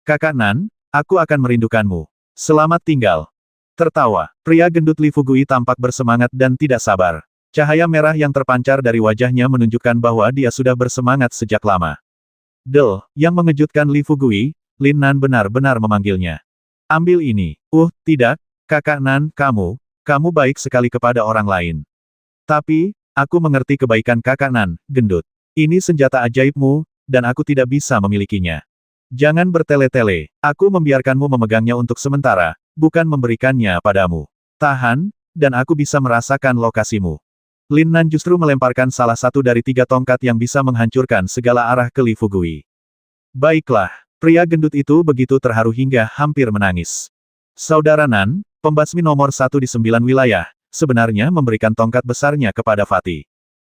Kakak Nan, aku akan merindukanmu. Selamat tinggal. Tertawa, pria gendut Li Fugui tampak bersemangat dan tidak sabar. Cahaya merah yang terpancar dari wajahnya menunjukkan bahwa dia sudah bersemangat sejak lama. Yang mengejutkan Li Fugui, Lin Nan benar-benar memanggilnya. Ambil ini. Tidak, Kakak Nan, kamu baik sekali kepada orang lain. Tapi, aku mengerti kebaikan Kakak Nan, gendut. Ini senjata ajaibmu, dan aku tidak bisa memilikinya. Jangan bertele-tele, aku membiarkanmu memegangnya untuk sementara, bukan memberikannya padamu. Tahan, dan aku bisa merasakan lokasimu. Lin Nan justru melemparkan salah satu dari 3 tongkat yang bisa menghancurkan segala arah ke Li Fugui. Baiklah, pria gendut itu begitu terharu hingga hampir menangis. Saudara Nan, pembasmi nomor 1 di 9 wilayah, sebenarnya memberikan tongkat besarnya kepada Fatih.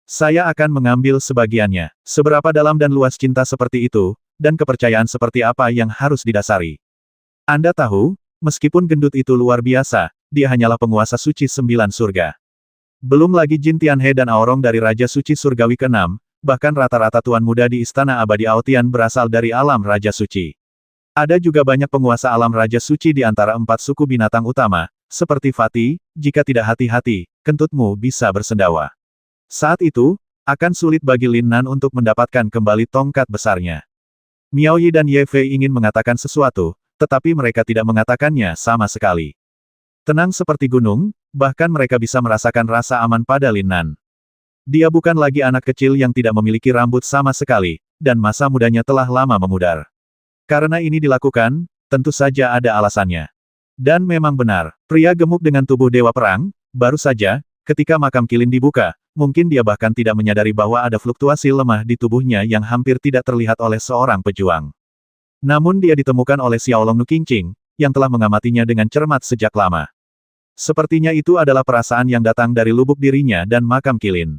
Saya akan mengambil sebagiannya. Seberapa dalam dan luas cinta seperti itu, dan kepercayaan seperti apa yang harus didasari. Anda tahu, meskipun gendut itu luar biasa, dia hanyalah penguasa suci 9 surga. Belum lagi Jin Tianhe dan Aorong dari Raja Suci Surgawi ke-6, bahkan rata-rata tuan muda di Istana Abadi Aotian berasal dari alam Raja Suci. Ada juga banyak penguasa alam Raja Suci di antara 4 suku binatang utama, seperti Fatih, jika tidak hati-hati, kentutmu bisa bersendawa. Saat itu, akan sulit bagi Lin Nan untuk mendapatkan kembali tongkat besarnya. Miao Yi dan Ye Fei ingin mengatakan sesuatu, tetapi mereka tidak mengatakannya sama sekali. Tenang seperti gunung, bahkan mereka bisa merasakan rasa aman pada Lin Nan. Dia bukan lagi anak kecil yang tidak memiliki rambut sama sekali, dan masa mudanya telah lama memudar. Karena ini dilakukan, tentu saja ada alasannya. Dan memang benar, pria gemuk dengan tubuh dewa perang, baru saja, ketika makam Qilin dibuka, mungkin dia bahkan tidak menyadari bahwa ada fluktuasi lemah di tubuhnya yang hampir tidak terlihat oleh seorang pejuang. Namun dia ditemukan oleh Xiaolong Nu Qingqing, yang telah mengamatinya dengan cermat sejak lama. Sepertinya itu adalah perasaan yang datang dari lubuk dirinya dan makam Qilin.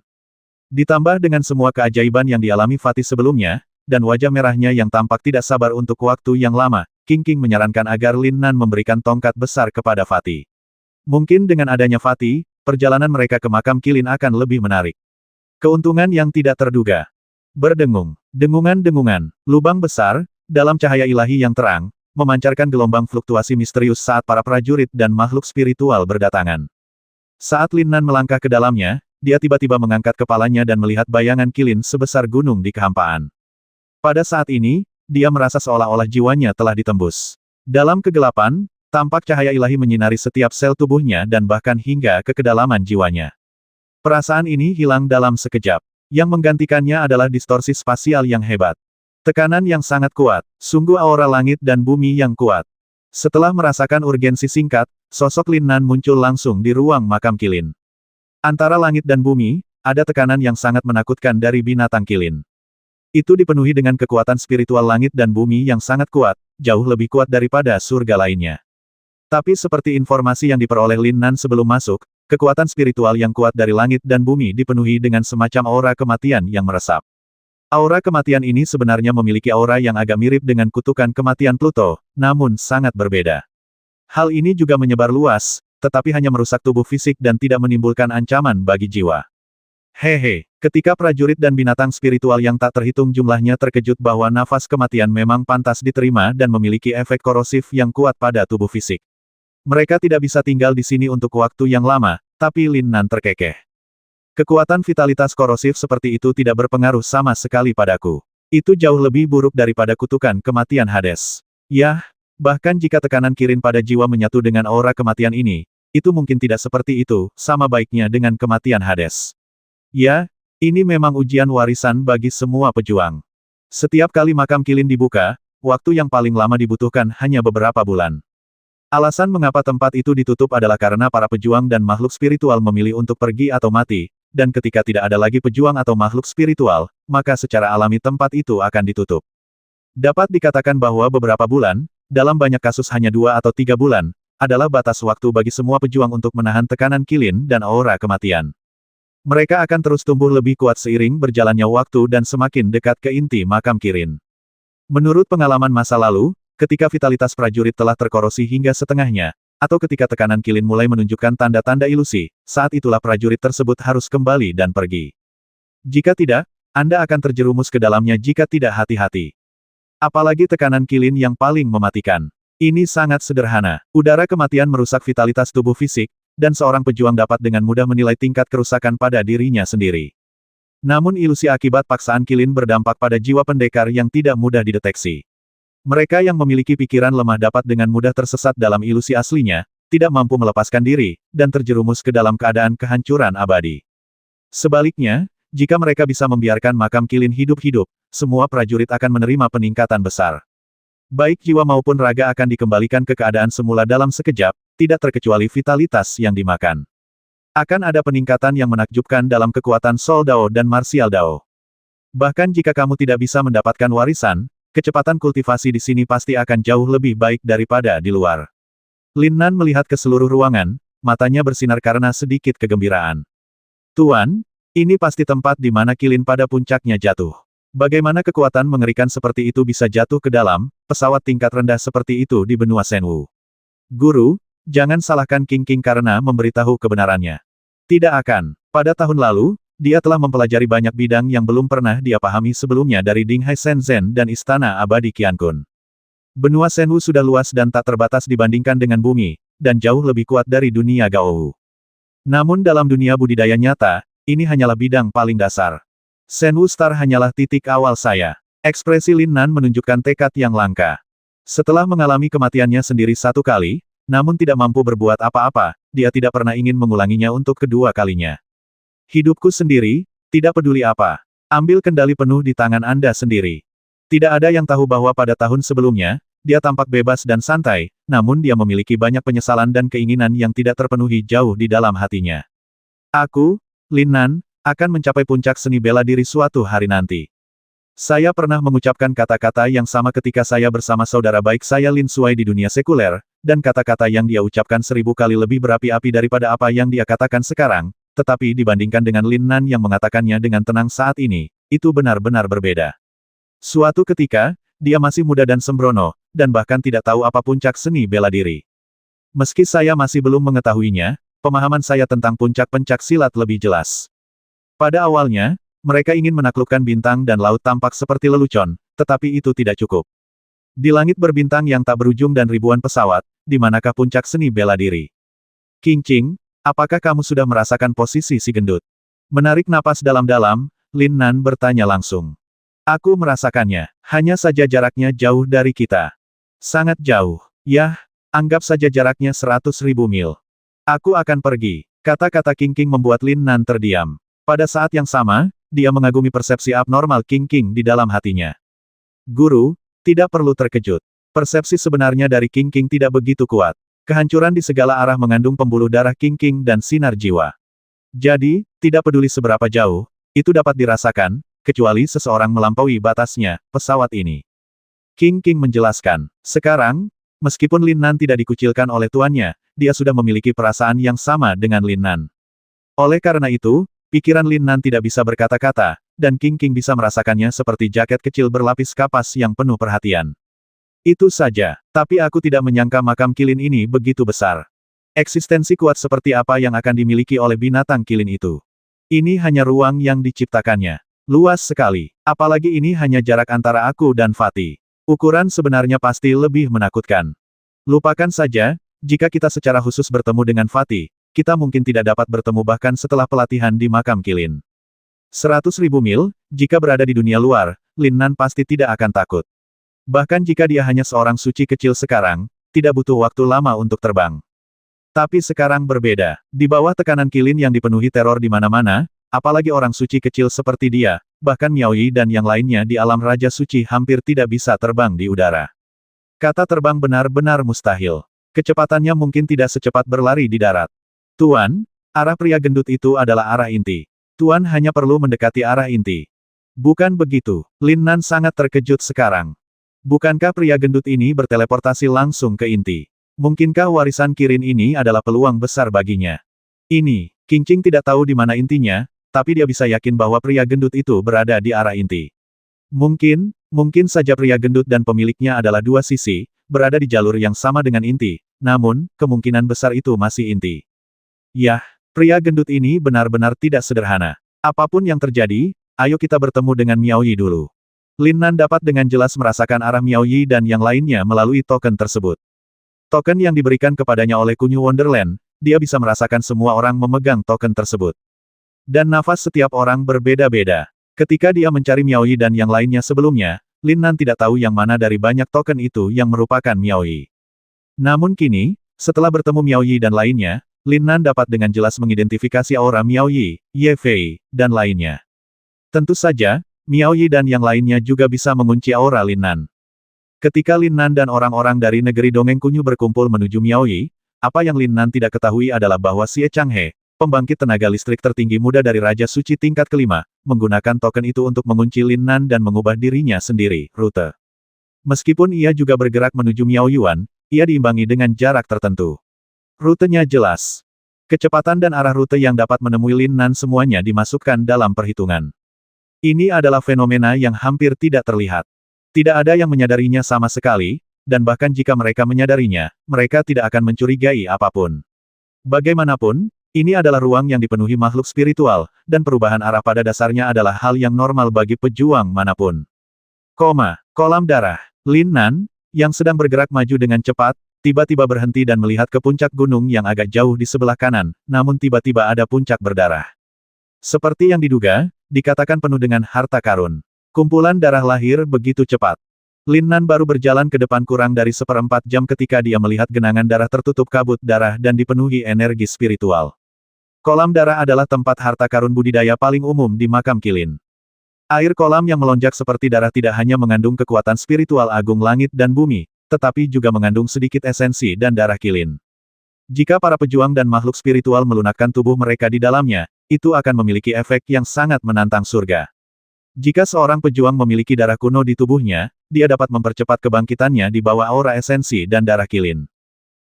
Ditambah dengan semua keajaiban yang dialami Fatih sebelumnya, dan wajah merahnya yang tampak tidak sabar untuk waktu yang lama, Qingqing menyarankan agar Lin Nan memberikan tongkat besar kepada Fatih. Mungkin dengan adanya Fatih, perjalanan mereka ke makam Qilin akan lebih menarik. Keuntungan yang tidak terduga. Berdengung. Dengungan-dengungan. Lubang besar, dalam cahaya ilahi yang terang, memancarkan gelombang fluktuasi misterius saat para prajurit dan makhluk spiritual berdatangan. Saat Lin Nan melangkah ke dalamnya, dia tiba-tiba mengangkat kepalanya dan melihat bayangan Qilin sebesar gunung di kehampaan. Pada saat ini, dia merasa seolah-olah jiwanya telah ditembus. Dalam kegelapan, tampak cahaya ilahi menyinari setiap sel tubuhnya dan bahkan hingga ke kedalaman jiwanya. Perasaan ini hilang dalam sekejap. Yang menggantikannya adalah distorsi spasial yang hebat. Tekanan yang sangat kuat, sungguh aura langit dan bumi yang kuat. Setelah merasakan urgensi singkat, sosok Lin Nan muncul langsung di ruang makam Qilin. Antara langit dan bumi, ada tekanan yang sangat menakutkan dari binatang Qilin. Itu dipenuhi dengan kekuatan spiritual langit dan bumi yang sangat kuat, jauh lebih kuat daripada surga lainnya. Tapi seperti informasi yang diperoleh Lin Nan sebelum masuk, kekuatan spiritual yang kuat dari langit dan bumi dipenuhi dengan semacam aura kematian yang meresap. Aura kematian ini sebenarnya memiliki aura yang agak mirip dengan kutukan kematian Pluto, namun sangat berbeda. Hal ini juga menyebar luas, tetapi hanya merusak tubuh fisik dan tidak menimbulkan ancaman bagi jiwa. Hehe, ketika prajurit dan binatang spiritual yang tak terhitung jumlahnya terkejut bahwa nafas kematian memang pantas diterima dan memiliki efek korosif yang kuat pada tubuh fisik. Mereka tidak bisa tinggal di sini untuk waktu yang lama, tapi Lin Nan terkekeh. Kekuatan vitalitas korosif seperti itu tidak berpengaruh sama sekali padaku. Itu jauh lebih buruk daripada kutukan kematian Hades. Yah, bahkan jika tekanan Kirin pada jiwa menyatu dengan aura kematian ini, itu mungkin tidak seperti itu, sama baiknya dengan kematian Hades. Ya, ini memang ujian warisan bagi semua pejuang. Setiap kali makam Qilin dibuka, waktu yang paling lama dibutuhkan hanya beberapa bulan. Alasan mengapa tempat itu ditutup adalah karena para pejuang dan makhluk spiritual memilih untuk pergi atau mati, dan ketika tidak ada lagi pejuang atau makhluk spiritual, maka secara alami tempat itu akan ditutup. Dapat dikatakan bahwa beberapa bulan, dalam banyak kasus hanya 2 atau 3 bulan, adalah batas waktu bagi semua pejuang untuk menahan tekanan Qilin dan aura kematian. Mereka akan terus tumbuh lebih kuat seiring berjalannya waktu dan semakin dekat ke inti makam Kirin. Menurut pengalaman masa lalu, ketika vitalitas prajurit telah terkorosi hingga setengahnya, atau ketika tekanan Qilin mulai menunjukkan tanda-tanda ilusi, saat itulah prajurit tersebut harus kembali dan pergi. Jika tidak, Anda akan terjerumus ke dalamnya jika tidak hati-hati. Apalagi tekanan Qilin yang paling mematikan. Ini sangat sederhana. Udara kematian merusak vitalitas tubuh fisik, dan seorang pejuang dapat dengan mudah menilai tingkat kerusakan pada dirinya sendiri. Namun ilusi akibat paksaan Qilin berdampak pada jiwa pendekar yang tidak mudah dideteksi. Mereka yang memiliki pikiran lemah dapat dengan mudah tersesat dalam ilusi aslinya, tidak mampu melepaskan diri, dan terjerumus ke dalam keadaan kehancuran abadi. Sebaliknya, jika mereka bisa membiarkan makam Qilin hidup-hidup, semua prajurit akan menerima peningkatan besar. Baik jiwa maupun raga akan dikembalikan ke keadaan semula dalam sekejap, tidak terkecuali vitalitas yang dimakan. Akan ada peningkatan yang menakjubkan dalam kekuatan Soul Dao dan Martial Dao. Bahkan jika kamu tidak bisa mendapatkan warisan, kecepatan kultivasi di sini pasti akan jauh lebih baik daripada di luar. Lin Nan melihat ke seluruh ruangan, matanya bersinar karena sedikit kegembiraan. Tuan, ini pasti tempat di mana kilin pada puncaknya jatuh. Bagaimana kekuatan mengerikan seperti itu bisa jatuh ke dalam pesawat tingkat rendah seperti itu di benua Shenwu? Guru, jangan salahkan King King karena memberitahu kebenarannya. Tidak akan. Pada tahun lalu, dia telah mempelajari banyak bidang yang belum pernah dia pahami sebelumnya dari Dinghai Shenzhen dan Istana Abadi Qiankun. Benua Shenwu sudah luas dan tak terbatas dibandingkan dengan bumi, dan jauh lebih kuat dari dunia Gaowu. Namun dalam dunia budidaya nyata, ini hanyalah bidang paling dasar. Shenwu Star hanyalah titik awal saya. Ekspresi Lin Nan menunjukkan tekad yang langka. Setelah mengalami kematiannya sendiri satu kali, namun tidak mampu berbuat apa-apa, dia tidak pernah ingin mengulanginya untuk kedua kalinya. Hidupku sendiri, tidak peduli apa. Ambil kendali penuh di tangan Anda sendiri. Tidak ada yang tahu bahwa pada tahun sebelumnya, dia tampak bebas dan santai, namun dia memiliki banyak penyesalan dan keinginan yang tidak terpenuhi jauh di dalam hatinya. Aku, Lin Nan, akan mencapai puncak seni bela diri suatu hari nanti. Saya pernah mengucapkan kata-kata yang sama ketika saya bersama saudara baik saya Lin Suai di dunia sekuler, dan kata-kata yang dia ucapkan 1000 kali lebih berapi-api daripada apa yang dia katakan sekarang, tetapi dibandingkan dengan Lin Nan yang mengatakannya dengan tenang saat ini, itu benar-benar berbeda. Suatu ketika, dia masih muda dan sembrono, dan bahkan tidak tahu apa puncak seni bela diri. Meski saya masih belum mengetahuinya, pemahaman saya tentang puncak pencak silat lebih jelas. Pada awalnya, mereka ingin menaklukkan bintang dan laut tampak seperti lelucon, tetapi itu tidak cukup. Di langit berbintang yang tak berujung dan ribuan pesawat, di manakah puncak seni bela diri? King Qing, apakah kamu sudah merasakan posisi si gendut? Menarik napas dalam-dalam, Lin Nan bertanya langsung. Aku merasakannya, hanya saja jaraknya jauh dari kita. Sangat jauh. Yah, anggap saja jaraknya 100.000 mil. Aku akan pergi. Kata-kata King Qing membuat Lin Nan terdiam. Pada saat yang sama, dia mengagumi persepsi abnormal King Qing di dalam hatinya. Guru, tidak perlu terkejut. Persepsi sebenarnya dari King Qing tidak begitu kuat. Kehancuran di segala arah mengandung pembuluh darah King Qing dan sinar jiwa. Jadi, tidak peduli seberapa jauh, itu dapat dirasakan, kecuali seseorang melampaui batasnya, pesawat ini. King Qing menjelaskan. Sekarang, meskipun Lin Nan tidak dikucilkan oleh tuannya, dia sudah memiliki perasaan yang sama dengan Lin Nan. Oleh karena itu, pikiran Lin Nan tidak bisa berkata-kata, dan King Qing bisa merasakannya seperti jaket kecil berlapis kapas yang penuh perhatian. Itu saja, tapi aku tidak menyangka makam kilin ini begitu besar. Eksistensi kuat seperti apa yang akan dimiliki oleh binatang kilin itu? Ini hanya ruang yang diciptakannya. Luas sekali, apalagi ini hanya jarak antara aku dan Fatih. Ukuran sebenarnya pasti lebih menakutkan. Lupakan saja, jika kita secara khusus bertemu dengan Fatih, kita mungkin tidak dapat bertemu bahkan setelah pelatihan di makam kilin. 100.000 mil, jika berada di dunia luar, Lin Nan pasti tidak akan takut. Bahkan jika dia hanya seorang suci kecil sekarang, tidak butuh waktu lama untuk terbang. Tapi sekarang berbeda. Di bawah tekanan kilin yang dipenuhi teror di mana-mana, apalagi orang suci kecil seperti dia, bahkan Miao Yi dan yang lainnya di alam Raja Suci hampir tidak bisa terbang di udara. Kata terbang benar-benar mustahil. Kecepatannya mungkin tidak secepat berlari di darat. Tuan, arah pria gendut itu adalah arah inti. Tuan hanya perlu mendekati arah inti. Bukan begitu, Lin Nan sangat terkejut sekarang. Bukankah pria gendut ini berteleportasi langsung ke inti? Mungkinkah warisan Kirin ini adalah peluang besar baginya? Ini, King Qing tidak tahu di mana intinya, tapi dia bisa yakin bahwa pria gendut itu berada di arah inti. Mungkin saja pria gendut dan pemiliknya adalah dua sisi, berada di jalur yang sama dengan inti, namun, kemungkinan besar itu masih inti. Yah, pria gendut ini benar-benar tidak sederhana. Apapun yang terjadi, ayo kita bertemu dengan Miao Yi dulu. Lin Nan dapat dengan jelas merasakan arah Miao Yi dan yang lainnya melalui token tersebut. Token yang diberikan kepadanya oleh Kunyu Wonderland, dia bisa merasakan semua orang memegang token tersebut. Dan nafas setiap orang berbeda-beda. Ketika dia mencari Miao Yi dan yang lainnya sebelumnya, Lin Nan tidak tahu yang mana dari banyak token itu yang merupakan Miao Yi. Namun kini, setelah bertemu Miao Yi dan lainnya, Lin Nan dapat dengan jelas mengidentifikasi aura Miao Yi, Ye Fei, dan lainnya. Tentu saja, Miao Yi dan yang lainnya juga bisa mengunci aura Lin Nan. Ketika Lin Nan dan orang-orang dari negeri dongeng Kunyu berkumpul menuju Miao Yi, apa yang Lin Nan tidak ketahui adalah bahwa Xie Changhe, pembangkit tenaga listrik tertinggi muda dari Raja Suci tingkat kelima, menggunakan token itu untuk mengunci Lin Nan dan mengubah dirinya sendiri, rute. Meskipun ia juga bergerak menuju Miao Yuan, ia diimbangi dengan jarak tertentu. Rutenya jelas. Kecepatan dan arah rute yang dapat menemui Lin Nan semuanya dimasukkan dalam perhitungan. Ini adalah fenomena yang hampir tidak terlihat. Tidak ada yang menyadarinya sama sekali, dan bahkan jika mereka menyadarinya, mereka tidak akan mencurigai apapun. Bagaimanapun, ini adalah ruang yang dipenuhi makhluk spiritual, dan perubahan arah pada dasarnya adalah hal yang normal bagi pejuang manapun. Kolam darah. Lin Nan, yang sedang bergerak maju dengan cepat, tiba-tiba berhenti dan melihat ke puncak gunung yang agak jauh di sebelah kanan, namun tiba-tiba ada puncak berdarah. Seperti yang diduga, dikatakan penuh dengan harta karun. Kumpulan darah lahir begitu cepat. Lin Nan baru berjalan ke depan kurang dari 1/4 jam ketika dia melihat genangan darah tertutup kabut darah dan dipenuhi energi spiritual. Kolam darah adalah tempat harta karun budidaya paling umum di makam Qilin. Air kolam yang melonjak seperti darah tidak hanya mengandung kekuatan spiritual agung langit dan bumi, tetapi juga mengandung sedikit esensi dan darah Qilin. Jika para pejuang dan makhluk spiritual melunakkan tubuh mereka di dalamnya, itu akan memiliki efek yang sangat menantang surga. Jika seorang pejuang memiliki darah kuno di tubuhnya, dia dapat mempercepat kebangkitannya di bawah aura esensi dan darah Qilin.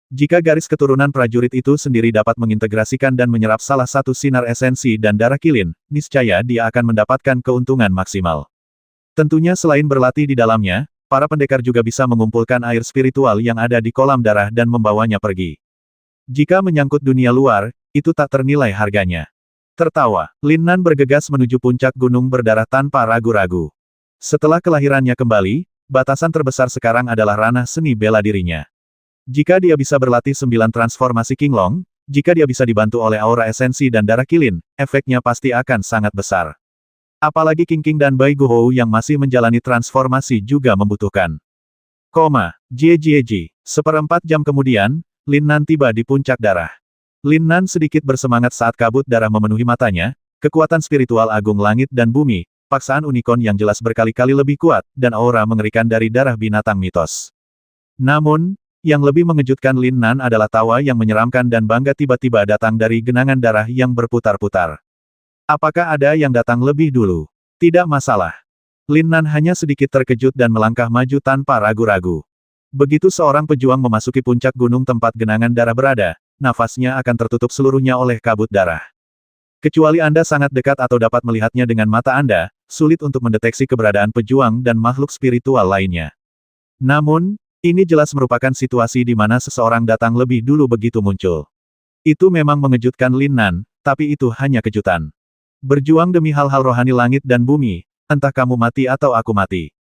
Jika garis keturunan prajurit itu sendiri dapat mengintegrasikan dan menyerap salah satu sinar esensi dan darah Qilin, niscaya dia akan mendapatkan keuntungan maksimal. Tentunya selain berlatih di dalamnya, para pendekar juga bisa mengumpulkan air spiritual yang ada di kolam darah dan membawanya pergi. Jika menyangkut dunia luar, itu tak ternilai harganya. Tertawa, Lin Nan bergegas menuju puncak gunung berdarah tanpa ragu-ragu. Setelah kelahirannya kembali, batasan terbesar sekarang adalah ranah seni bela dirinya. Jika dia bisa berlatih 9 transformasi Qinglong, jika dia bisa dibantu oleh aura esensi dan darah Qilin, efeknya pasti akan sangat besar. Apalagi Qingqing dan Bai Guhou yang masih menjalani transformasi juga membutuhkan. Jie. 1/4 jam kemudian, Lin Nan tiba di puncak darah. Lin Nan sedikit bersemangat saat kabut darah memenuhi matanya, kekuatan spiritual agung langit dan bumi, paksaan unicorn yang jelas berkali-kali lebih kuat, dan aura mengerikan dari darah binatang mitos. Namun, yang lebih mengejutkan Lin Nan adalah tawa yang menyeramkan dan bangga tiba-tiba datang dari genangan darah yang berputar-putar. Apakah ada yang datang lebih dulu? Tidak masalah. Lin Nan hanya sedikit terkejut dan melangkah maju tanpa ragu-ragu. Begitu seorang pejuang memasuki puncak gunung tempat genangan darah berada, nafasnya akan tertutup seluruhnya oleh kabut darah. Kecuali Anda sangat dekat atau dapat melihatnya dengan mata Anda, sulit untuk mendeteksi keberadaan pejuang dan makhluk spiritual lainnya. Namun, ini jelas merupakan situasi di mana seseorang datang lebih dulu begitu muncul. Itu memang mengejutkan Lin Nan, tapi itu hanya kejutan. Berjuang demi hal-hal rohani langit dan bumi, entah kamu mati atau aku mati.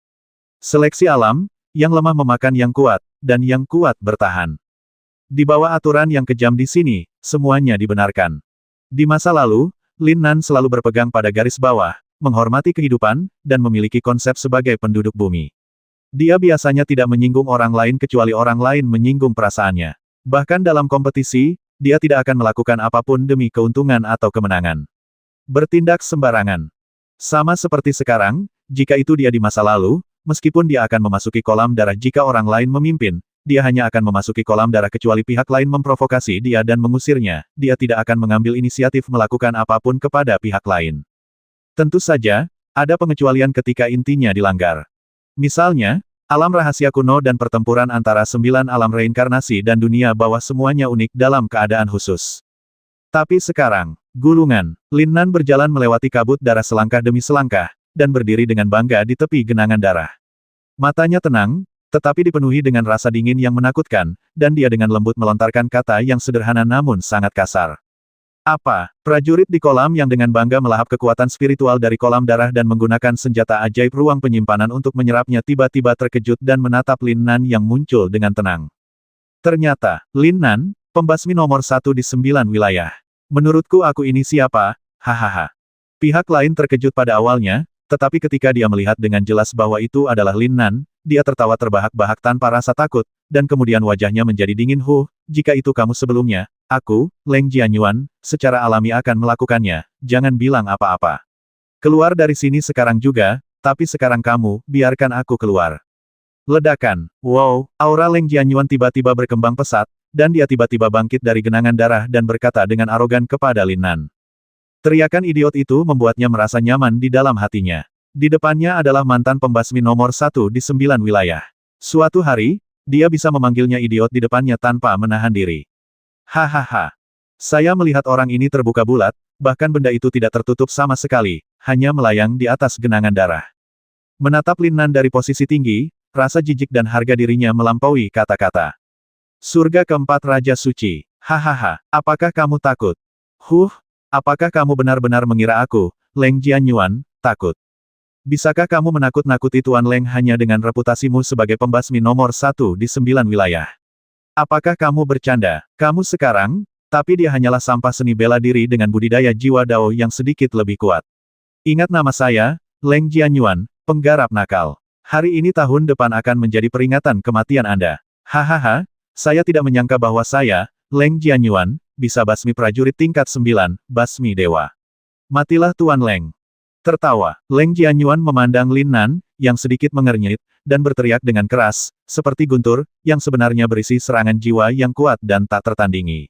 Seleksi alam, yang lemah memakan yang kuat, dan yang kuat bertahan. Di bawah aturan yang kejam di sini, semuanya dibenarkan. Di masa lalu, Lin Nan selalu berpegang pada garis bawah, menghormati kehidupan, dan memiliki konsep sebagai penduduk bumi. Dia biasanya tidak menyinggung orang lain kecuali orang lain menyinggung perasaannya. Bahkan dalam kompetisi, dia tidak akan melakukan apapun demi keuntungan atau kemenangan. Bertindak sembarangan. Sama seperti sekarang, jika itu dia di masa lalu, meskipun dia akan memasuki kolam darah jika orang lain memimpin, dia hanya akan memasuki kolam darah kecuali pihak lain memprovokasi dia dan mengusirnya, dia tidak akan mengambil inisiatif melakukan apapun kepada pihak lain. Tentu saja, ada pengecualian ketika intinya dilanggar. Misalnya, alam rahasia kuno dan pertempuran antara 9 alam reinkarnasi dan dunia bawah semuanya unik dalam keadaan khusus. Tapi sekarang, gulungan, Lin Nan berjalan melewati kabut darah selangkah demi selangkah, dan berdiri dengan bangga di tepi genangan darah. Matanya tenang, tetapi dipenuhi dengan rasa dingin yang menakutkan, dan dia dengan lembut melontarkan kata yang sederhana namun sangat kasar. Apa? Prajurit di kolam yang dengan bangga melahap kekuatan spiritual dari kolam darah dan menggunakan senjata ajaib ruang penyimpanan untuk menyerapnya tiba-tiba terkejut dan menatap Lin Nan yang muncul dengan tenang. Ternyata, Lin Nan, pembasmi nomor 1 di 9 wilayah. Menurutku aku ini siapa? Hahaha. Pihak lain terkejut pada awalnya, tetapi ketika dia melihat dengan jelas bahwa itu adalah Lin Nan, dia tertawa terbahak-bahak tanpa rasa takut, dan kemudian wajahnya menjadi dingin. Jika itu kamu sebelumnya, aku, Leng Jianyuan, secara alami akan melakukannya, jangan bilang apa-apa. Keluar dari sini sekarang juga, tapi sekarang kamu, biarkan aku keluar. Ledakan. Wow, aura Leng Jianyuan tiba-tiba berkembang pesat, dan dia tiba-tiba bangkit dari genangan darah dan berkata dengan arogan kepada Lin Nan. Teriakan idiot itu membuatnya merasa nyaman di dalam hatinya. Di depannya adalah mantan pembasmi nomor 1 di 9 wilayah. Suatu hari, dia bisa memanggilnya idiot di depannya tanpa menahan diri. Hahaha. Saya melihat orang ini terbuka bulat, bahkan benda itu tidak tertutup sama sekali, hanya melayang di atas genangan darah. Menatap Lin Nan dari posisi tinggi, rasa jijik dan harga dirinya melampaui kata-kata. Surga keempat Raja Suci. Hahaha, apakah kamu takut? Apakah kamu benar-benar mengira aku, Leng Jianyuan, takut? Bisakah kamu menakut-nakuti Tuan Leng hanya dengan reputasimu sebagai pembasmi nomor 1 di 9 wilayah? Apakah kamu bercanda? Kamu sekarang, tapi dia hanyalah sampah seni bela diri dengan budidaya jiwa Dao yang sedikit lebih kuat. Ingat nama saya, Leng Jianyuan, penggarap nakal. Hari ini tahun depan akan menjadi peringatan kematian Anda. Hahaha, saya tidak menyangka bahwa saya, Leng Jianyuan, bisa basmi prajurit tingkat 9, basmi dewa. Matilah Tuan Leng. Tertawa, Leng Jianyuan memandang Lin Nan, yang sedikit mengernyit, dan berteriak dengan keras, seperti guntur, yang sebenarnya berisi serangan jiwa yang kuat dan tak tertandingi.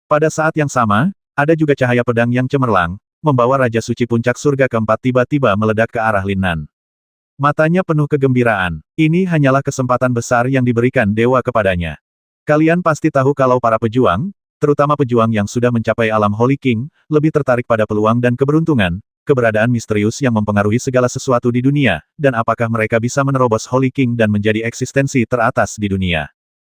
Pada saat yang sama, ada juga cahaya pedang yang cemerlang, membawa Raja Suci Puncak Surga keempat tiba-tiba meledak ke arah Lin Nan. Matanya penuh kegembiraan. Ini hanyalah kesempatan besar yang diberikan dewa kepadanya. Kalian pasti tahu kalau para pejuang, terutama pejuang yang sudah mencapai alam Holy King, lebih tertarik pada peluang dan keberuntungan, keberadaan misterius yang mempengaruhi segala sesuatu di dunia, dan apakah mereka bisa menerobos Holy King dan menjadi eksistensi teratas di dunia.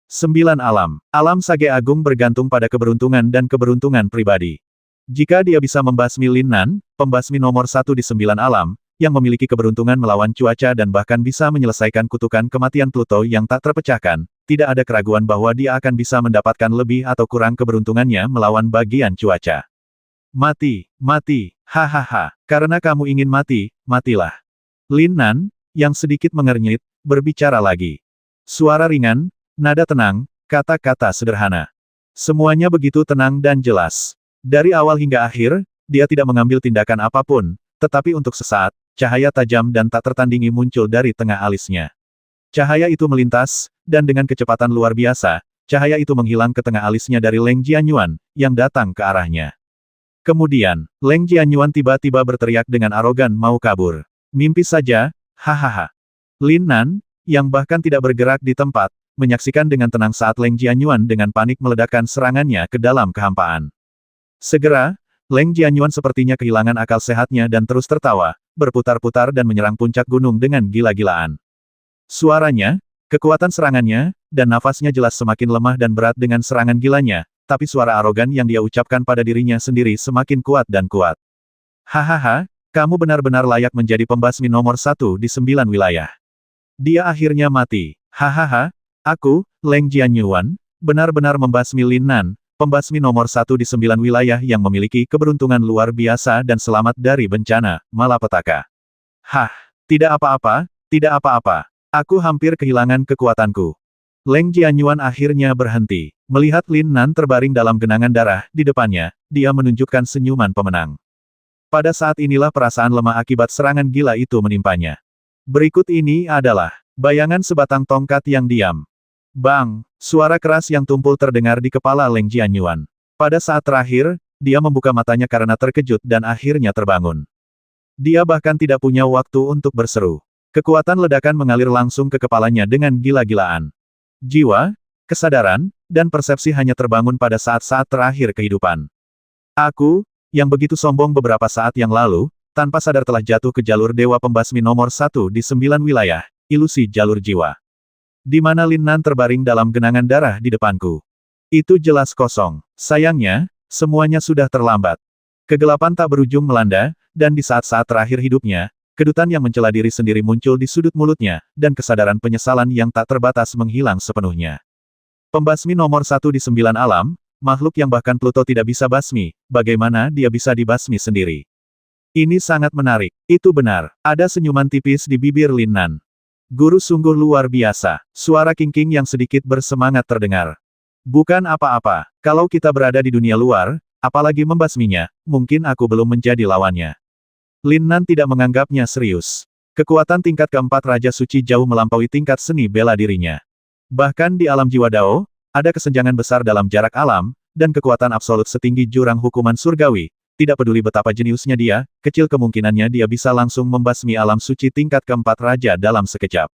9 alam. Alam Sage Agung bergantung pada keberuntungan dan keberuntungan pribadi. Jika dia bisa membasmi Lin Nan, pembasmi nomor 1 di 9 alam, yang memiliki keberuntungan melawan cuaca dan bahkan bisa menyelesaikan kutukan kematian Pluto yang tak terpecahkan, tidak ada keraguan bahwa dia akan bisa mendapatkan lebih atau kurang keberuntungannya melawan bagian cuaca. Mati, mati, hahaha, karena kamu ingin mati, matilah. Lin Nan, yang sedikit mengernyit, berbicara lagi. Suara ringan, nada tenang, kata-kata sederhana. Semuanya begitu tenang dan jelas. Dari awal hingga akhir, dia tidak mengambil tindakan apapun, tetapi untuk sesaat, cahaya tajam dan tak tertandingi muncul dari tengah alisnya. Cahaya itu melintas, dan dengan kecepatan luar biasa, cahaya itu menghilang ke tengah alisnya dari Leng Jianyuan, yang datang ke arahnya. Kemudian, Leng Jianyuan tiba-tiba berteriak dengan arogan mau kabur. Mimpi saja, hahaha. Lin Nan, yang bahkan tidak bergerak di tempat, menyaksikan dengan tenang saat Leng Jianyuan dengan panik meledakkan serangannya ke dalam kehampaan. Segera, Leng Jianyuan sepertinya kehilangan akal sehatnya dan terus tertawa, berputar-putar dan menyerang puncak gunung dengan gila-gilaan. Suaranya, kekuatan serangannya, dan nafasnya jelas semakin lemah dan berat dengan serangan gilanya, tapi suara arogan yang dia ucapkan pada dirinya sendiri semakin kuat dan kuat. Hahaha, kamu benar-benar layak menjadi pembasmi nomor 1 di 9 wilayah. Dia akhirnya mati. Hahaha, aku, Leng Jianyuan, benar-benar membasmi Lin Nan, pembasmi nomor 1 di 9 wilayah yang memiliki keberuntungan luar biasa dan selamat dari bencana, malapetaka. Hah, tidak apa-apa, tidak apa-apa. Aku hampir kehilangan kekuatanku. Leng Jianyuan akhirnya berhenti. Melihat Lin Nan terbaring dalam genangan darah di depannya, dia menunjukkan senyuman pemenang. Pada saat inilah perasaan lemah akibat serangan gila itu menimpanya. Berikut ini adalah bayangan sebatang tongkat yang diam. Bang! Suara keras yang tumpul terdengar di kepala Leng Jianyuan. Pada saat terakhir, dia membuka matanya karena terkejut dan akhirnya terbangun. Dia bahkan tidak punya waktu untuk berseru. Kekuatan ledakan mengalir langsung ke kepalanya dengan gila-gilaan. Jiwa, kesadaran, dan persepsi hanya terbangun pada saat-saat terakhir kehidupan. Aku, yang begitu sombong beberapa saat yang lalu, tanpa sadar telah jatuh ke jalur dewa pembasmi nomor 1 di 9 wilayah, ilusi jalur jiwa. Di mana Lin Nan terbaring dalam genangan darah di depanku. Itu jelas kosong. Sayangnya, semuanya sudah terlambat. Kegelapan tak berujung melanda, dan di saat-saat terakhir hidupnya, kedutan yang mencela diri sendiri muncul di sudut mulutnya, dan kesadaran penyesalan yang tak terbatas menghilang sepenuhnya. Pembasmi nomor 1 di 9 alam, makhluk yang bahkan Pluto tidak bisa basmi, bagaimana dia bisa dibasmi sendiri? Ini sangat menarik. Itu benar. Ada senyuman tipis di bibir Lin Nan. Guru sungguh luar biasa. Suara King yang sedikit bersemangat terdengar. Bukan apa-apa. Kalau kita berada di dunia luar, apalagi membasminya, mungkin aku belum menjadi lawannya. Lin Nan tidak menganggapnya serius. Kekuatan tingkat keempat Raja Suci jauh melampaui tingkat seni bela dirinya. Bahkan di alam jiwa Dao, Ada kesenjangan besar dalam jarak alam, dan kekuatan absolut setinggi jurang hukuman surgawi. Tidak peduli betapa jeniusnya dia, kecil kemungkinannya dia bisa langsung membasmi alam suci tingkat keempat raja dalam sekejap.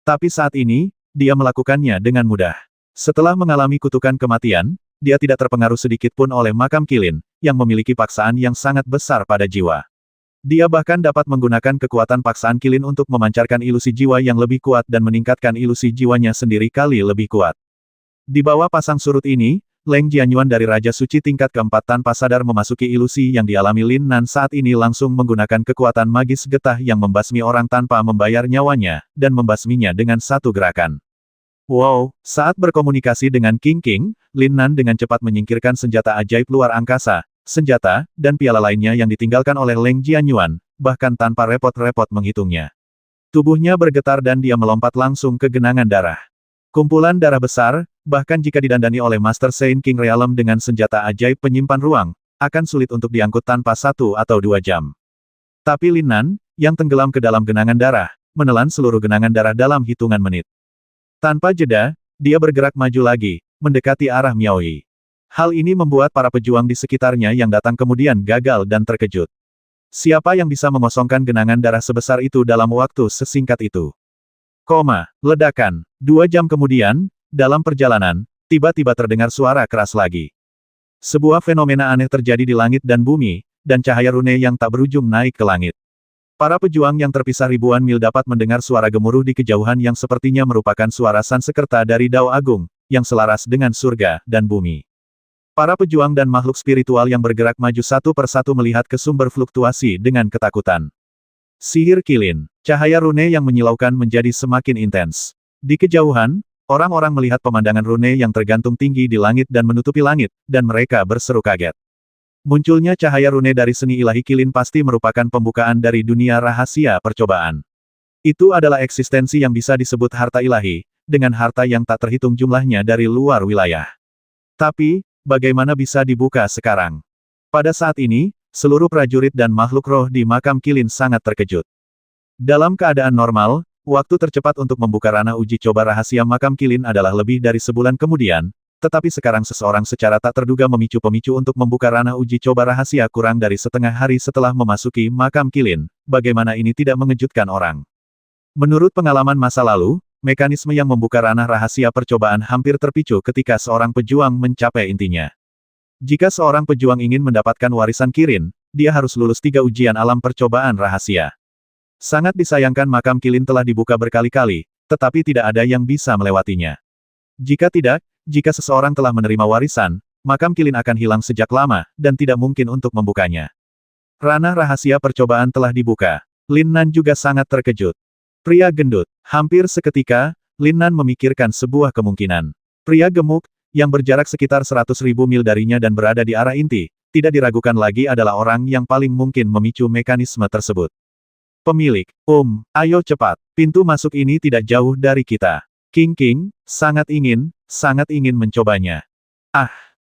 Tapi saat ini, dia melakukannya dengan mudah. Setelah mengalami kutukan kematian, dia tidak terpengaruh sedikit pun oleh makam Qilin, yang memiliki paksaan yang sangat besar pada jiwa. Dia bahkan dapat menggunakan kekuatan paksaan Qilin untuk memancarkan ilusi jiwa yang lebih kuat dan meningkatkan ilusi jiwanya sendiri kali lebih kuat. Di bawah pasang surut ini, Leng Jianyuan dari Raja Suci tingkat keempat tanpa sadar memasuki ilusi yang dialami Lin Nan saat ini langsung menggunakan kekuatan magis getah yang membasmi orang tanpa membayar nyawanya, dan membasminya dengan satu gerakan. Wow, saat berkomunikasi dengan King King, Lin Nan dengan cepat menyingkirkan senjata ajaib luar angkasa, senjata, dan piala lainnya yang ditinggalkan oleh Leng Jianyuan, bahkan tanpa repot-repot menghitungnya. Tubuhnya bergetar dan dia melompat langsung ke genangan darah. Kumpulan darah besar, bahkan jika didandani oleh Master Saint King Realm dengan senjata ajaib penyimpan ruang, akan sulit untuk diangkut tanpa 1 atau 2 jam. Tapi Lin Nan, yang tenggelam ke dalam genangan darah, menelan seluruh genangan darah dalam hitungan menit. Tanpa jeda, dia bergerak maju lagi, mendekati arah Miaoyi. Hal ini membuat para pejuang di sekitarnya yang datang kemudian gagal dan terkejut. Siapa yang bisa mengosongkan genangan darah sebesar itu dalam waktu sesingkat itu? Ledakan. 2 jam kemudian, dalam perjalanan, tiba-tiba terdengar suara keras lagi. Sebuah fenomena aneh terjadi di langit dan bumi, dan cahaya rune yang tak berujung naik ke langit. Para pejuang yang terpisah ribuan mil dapat mendengar suara gemuruh di kejauhan yang sepertinya merupakan suara Sansekerta dari Dao Agung, yang selaras dengan surga dan bumi. Para pejuang dan makhluk spiritual yang bergerak maju satu persatu melihat ke sumber fluktuasi dengan ketakutan. Sihir Qilin. Cahaya rune yang menyilaukan menjadi semakin intens. Di kejauhan, orang-orang melihat pemandangan rune yang tergantung tinggi di langit dan menutupi langit, dan mereka berseru kaget. Munculnya cahaya rune dari seni ilahi Qilin pasti merupakan pembukaan dari dunia rahasia percobaan. Itu adalah eksistensi yang bisa disebut harta ilahi, dengan harta yang tak terhitung jumlahnya dari luar wilayah. Tapi, bagaimana bisa dibuka sekarang? Pada saat ini, seluruh prajurit dan makhluk roh di makam Qilin sangat terkejut. Dalam keadaan normal, waktu tercepat untuk membuka ranah uji coba rahasia makam Qilin adalah lebih dari sebulan kemudian, tetapi sekarang seseorang secara tak terduga memicu pemicu untuk membuka ranah uji coba rahasia kurang dari setengah hari setelah memasuki makam Qilin. Bagaimana ini tidak mengejutkan orang? Menurut pengalaman masa lalu, mekanisme yang membuka ranah rahasia percobaan hampir terpicu ketika seorang pejuang mencapai intinya. Jika seorang pejuang ingin mendapatkan warisan Kirin, dia harus lulus 3 ujian alam percobaan rahasia. Sangat disayangkan makam Qilin telah dibuka berkali-kali, tetapi tidak ada yang bisa melewatinya. Jika tidak, jika seseorang telah menerima warisan, makam Qilin akan hilang sejak lama, dan tidak mungkin untuk membukanya. Ranah rahasia percobaan telah dibuka. Lin Nan juga sangat terkejut. Pria gendut. Hampir seketika, Lin Nan memikirkan sebuah kemungkinan. Pria gemuk, yang berjarak sekitar 100.000 mil darinya dan berada di arah inti, tidak diragukan lagi adalah orang yang paling mungkin memicu mekanisme tersebut. Pemilik, ayo cepat, pintu masuk ini tidak jauh dari kita. King King, sangat ingin mencobanya.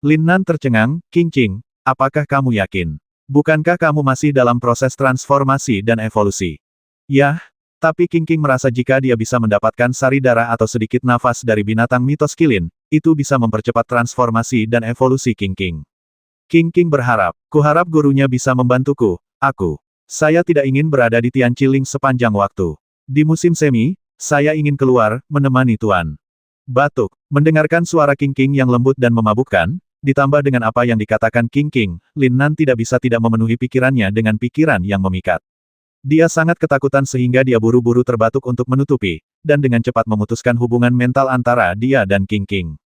Lin Nan tercengang, King, apakah kamu yakin? Bukankah kamu masih dalam proses transformasi dan evolusi? Yah, tapi King merasa jika dia bisa mendapatkan sari darah atau sedikit nafas dari binatang mitos Qilin, itu bisa mempercepat transformasi dan evolusi King. King berharap, kuharap gurunya bisa membantuku, Saya tidak ingin berada di Tianqiling sepanjang waktu. Di musim semi, saya ingin keluar, menemani Tuan. Batuk. Mendengarkan suara King yang lembut dan memabukkan, ditambah dengan apa yang dikatakan King, Lin Nan tidak bisa tidak memenuhi pikirannya dengan pikiran yang memikat. Dia sangat ketakutan sehingga dia buru-buru terbatuk untuk menutupi, dan dengan cepat memutuskan hubungan mental antara dia dan King.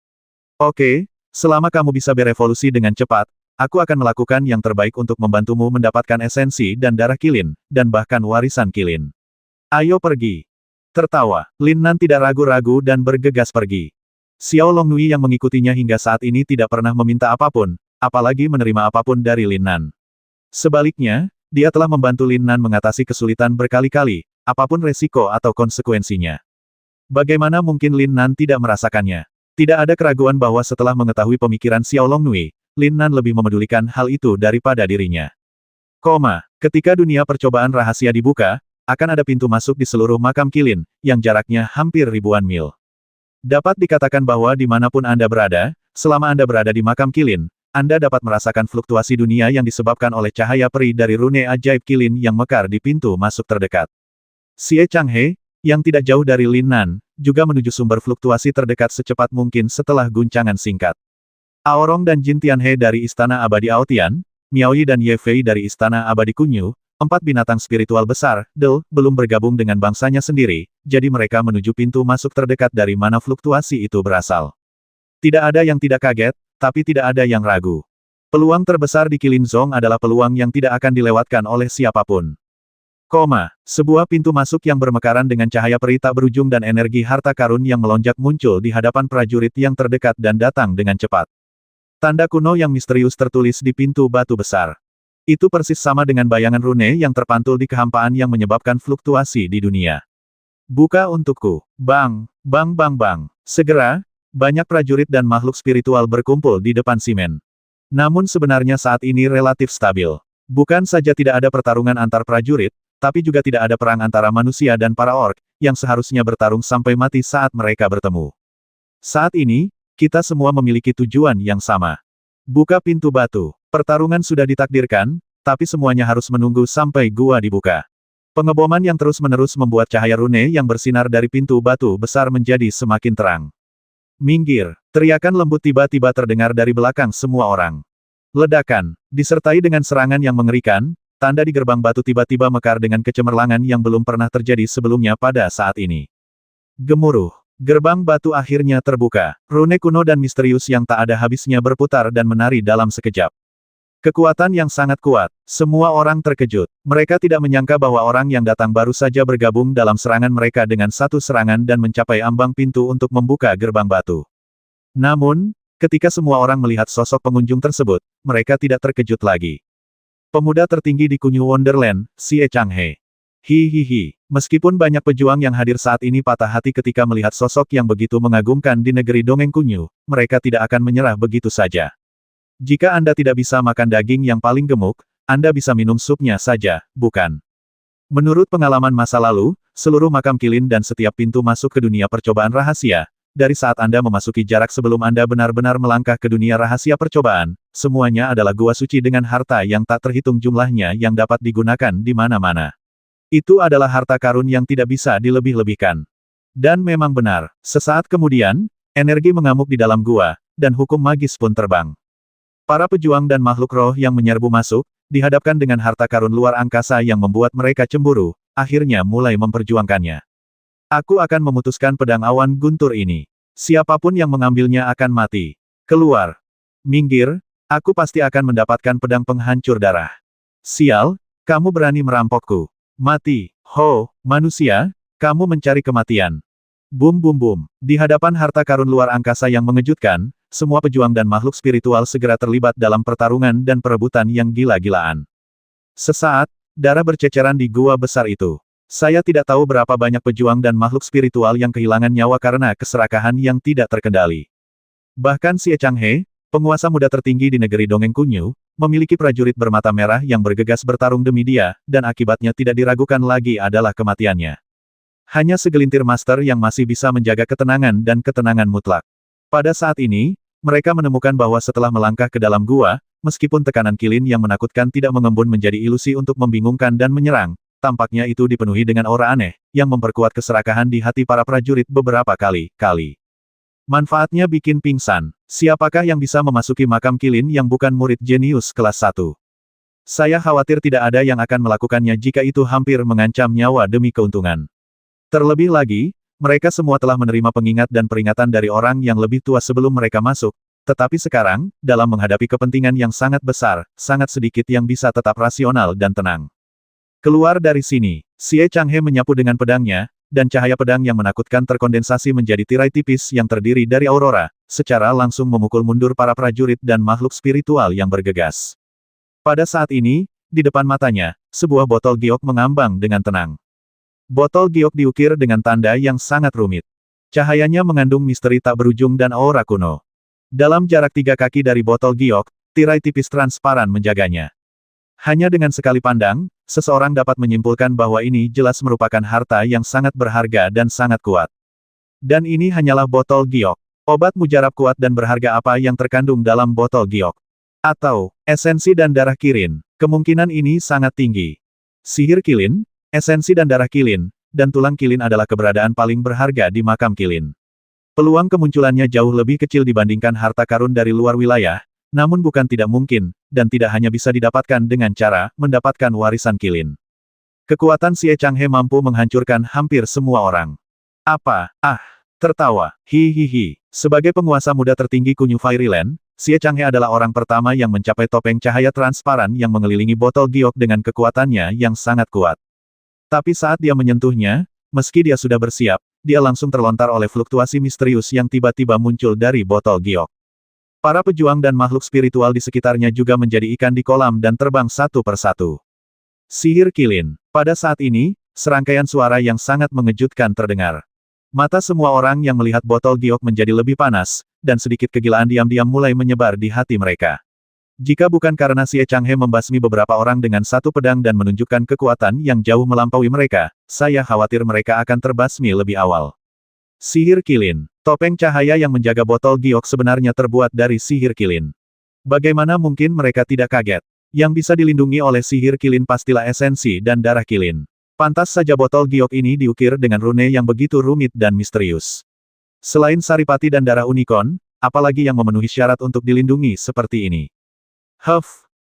Oke, selama kamu bisa berevolusi dengan cepat, aku akan melakukan yang terbaik untuk membantumu mendapatkan esensi dan darah Qilin, dan bahkan warisan Qilin. Ayo pergi. Tertawa, Lin Nan tidak ragu-ragu dan bergegas pergi. Xiao Longnui yang mengikutinya hingga saat ini tidak pernah meminta apapun, apalagi menerima apapun dari Lin Nan. Sebaliknya, dia telah membantu Lin Nan mengatasi kesulitan berkali-kali, apapun resiko atau konsekuensinya. Bagaimana mungkin Lin Nan tidak merasakannya? Tidak ada keraguan bahwa setelah mengetahui pemikiran Xiao Longnui, Lin Nan lebih memedulikan hal itu daripada dirinya. Ketika dunia percobaan rahasia dibuka, akan ada pintu masuk di seluruh makam Qilin, yang jaraknya hampir ribuan mil. Dapat dikatakan bahwa dimanapun Anda berada, selama Anda berada di makam Qilin, Anda dapat merasakan fluktuasi dunia yang disebabkan oleh cahaya peri dari rune ajaib Qilin yang mekar di pintu masuk terdekat. Xie Changhe, yang tidak jauh dari Lin Nan, juga menuju sumber fluktuasi terdekat secepat mungkin setelah guncangan singkat. Aorong dan Jin Tianhe dari Istana Abadi Aotian, Miaoyi dan Ye Fei dari Istana Abadi Kunyu, 4 binatang spiritual besar, belum bergabung dengan bangsanya sendiri, jadi mereka menuju pintu masuk terdekat dari mana fluktuasi itu berasal. Tidak ada yang tidak kaget, tapi tidak ada yang ragu. Peluang terbesar di Qilin Zong adalah peluang yang tidak akan dilewatkan oleh siapapun. Sebuah pintu masuk yang bermekaran dengan cahaya peri tak berujung dan energi harta karun yang melonjak muncul di hadapan prajurit yang terdekat dan datang dengan cepat. Tanda kuno yang misterius tertulis di pintu batu besar. Itu persis sama dengan bayangan rune yang terpantul di kehampaan yang menyebabkan fluktuasi di dunia. Buka untukku. Bang, bang, bang, bang. Segera, banyak prajurit dan makhluk spiritual berkumpul di depan Simen. Namun sebenarnya saat ini relatif stabil. Bukan saja tidak ada pertarungan antar prajurit, tapi juga tidak ada perang antara manusia dan para orc, yang seharusnya bertarung sampai mati saat mereka bertemu. Saat ini, kita semua memiliki tujuan yang sama. Buka pintu batu. Pertarungan sudah ditakdirkan, tapi semuanya harus menunggu sampai gua dibuka. Pengeboman yang terus-menerus membuat cahaya rune yang bersinar dari pintu batu besar menjadi semakin terang. Minggir! Teriakan lembut tiba-tiba terdengar dari belakang semua orang. Ledakan, disertai dengan serangan yang mengerikan, tanda di gerbang batu tiba-tiba mekar dengan kecemerlangan yang belum pernah terjadi sebelumnya pada saat ini. Gemuruh. Gerbang batu akhirnya terbuka. Rune kuno dan misterius yang tak ada habisnya berputar dan menari dalam sekejap. Kekuatan yang sangat kuat. Semua orang terkejut. Mereka tidak menyangka bahwa orang yang datang baru saja bergabung dalam serangan mereka dengan satu serangan dan mencapai ambang pintu untuk membuka gerbang batu. Namun, ketika semua orang melihat sosok pengunjung tersebut, mereka tidak terkejut lagi. Pemuda tertinggi di Kunyu Wonderland, Xie Changhe. Hihihi. Meskipun banyak pejuang yang hadir saat ini patah hati ketika melihat sosok yang begitu mengagumkan di negeri dongeng Kunyu, mereka tidak akan menyerah begitu saja. Jika Anda tidak bisa makan daging yang paling gemuk, Anda bisa minum supnya saja, bukan? Menurut pengalaman masa lalu, seluruh makam Qilin dan setiap pintu masuk ke dunia percobaan rahasia, dari saat Anda memasuki jarak sebelum Anda benar-benar melangkah ke dunia rahasia percobaan, semuanya adalah gua suci dengan harta yang tak terhitung jumlahnya yang dapat digunakan di mana-mana. Itu adalah harta karun yang tidak bisa dilebih-lebihkan. Dan memang benar, sesaat kemudian, energi mengamuk di dalam gua, dan hukum magis pun terbang. Para pejuang dan makhluk roh yang menyerbu masuk, dihadapkan dengan harta karun luar angkasa yang membuat mereka cemburu, akhirnya mulai memperjuangkannya. Aku akan memutuskan pedang awan guntur ini. Siapapun yang mengambilnya akan mati. Keluar. Minggir, aku pasti akan mendapatkan pedang penghancur darah. Sial, kamu berani merampokku. Mati, ho, manusia, kamu mencari kematian. Bum bum bum. Di hadapan harta karun luar angkasa yang mengejutkan, semua pejuang dan makhluk spiritual segera terlibat dalam pertarungan dan perebutan yang gila-gilaan. Sesaat, darah berceceran di gua besar itu. Saya tidak tahu berapa banyak pejuang dan makhluk spiritual yang kehilangan nyawa karena keserakahan yang tidak terkendali. Bahkan Xie Changhe, penguasa muda tertinggi di negeri dongeng Kunyu, memiliki prajurit bermata merah yang bergegas bertarung demi dia, dan akibatnya tidak diragukan lagi adalah kematiannya. Hanya segelintir master yang masih bisa menjaga ketenangan dan ketenangan mutlak. Pada saat ini, mereka menemukan bahwa setelah melangkah ke dalam gua, meskipun tekanan Qilin yang menakutkan tidak mengembun menjadi ilusi untuk membingungkan dan menyerang, tampaknya itu dipenuhi dengan aura aneh, yang memperkuat keserakahan di hati para prajurit beberapa kali. Manfaatnya bikin pingsan. Siapakah yang bisa memasuki makam Qilin yang bukan murid jenius kelas 1? Saya khawatir tidak ada yang akan melakukannya jika itu hampir mengancam nyawa demi keuntungan. Terlebih lagi, mereka semua telah menerima pengingat dan peringatan dari orang yang lebih tua sebelum mereka masuk, tetapi sekarang, dalam menghadapi kepentingan yang sangat besar, sangat sedikit yang bisa tetap rasional dan tenang. Keluar dari sini. Xie Changhe menyapu dengan pedangnya, dan cahaya pedang yang menakutkan terkondensasi menjadi tirai tipis yang terdiri dari aurora, secara langsung memukul mundur para prajurit dan makhluk spiritual yang bergegas. Pada saat ini, di depan matanya, sebuah botol giok mengambang dengan tenang. Botol giok diukir dengan tanda yang sangat rumit. Cahayanya mengandung misteri tak berujung dan aura kuno. Dalam jarak 3 kaki dari botol giok, tirai tipis transparan menjaganya. Hanya dengan sekali pandang, seseorang dapat menyimpulkan bahwa ini jelas merupakan harta yang sangat berharga dan sangat kuat. Dan ini hanyalah botol giok. Obat mujarab kuat dan berharga apa yang terkandung dalam botol giok? Atau, esensi dan darah Kirin? Kemungkinan ini sangat tinggi. Sihir Kilin, esensi dan darah Kilin, dan tulang Kilin adalah keberadaan paling berharga di makam Kilin. Peluang kemunculannya jauh lebih kecil dibandingkan harta karun dari luar wilayah, namun bukan tidak mungkin, dan tidak hanya bisa didapatkan dengan cara mendapatkan warisan Kilin. Kekuatan Xie Changhe mampu menghancurkan hampir semua orang. Apa? Tertawa. Hihihi. Sebagai penguasa muda tertinggi Kunyu Fairyland, Xie Changhe adalah orang pertama yang mencapai topeng cahaya transparan yang mengelilingi botol giok dengan kekuatannya yang sangat kuat. Tapi saat dia menyentuhnya, meski dia sudah bersiap, dia langsung terlontar oleh fluktuasi misterius yang tiba-tiba muncul dari botol giok. Para pejuang dan makhluk spiritual di sekitarnya juga menjadi ikan di kolam dan terbang satu persatu. Sihir Kilin. Pada saat ini, serangkaian suara yang sangat mengejutkan terdengar. Mata semua orang yang melihat botol giok menjadi lebih panas, dan sedikit kegilaan diam-diam mulai menyebar di hati mereka. Jika bukan karena Xie Changhe membasmi beberapa orang dengan satu pedang dan menunjukkan kekuatan yang jauh melampaui mereka, saya khawatir mereka akan terbasmi lebih awal. Sihir Kilin. Topeng cahaya yang menjaga botol giok sebenarnya terbuat dari sihir Kilin. Bagaimana mungkin mereka tidak kaget? Yang bisa dilindungi oleh sihir Kilin pastilah esensi dan darah Kilin. Pantas saja botol giok ini diukir dengan rune yang begitu rumit dan misterius. Selain saripati dan darah unicorn, apalagi yang memenuhi syarat untuk dilindungi seperti ini?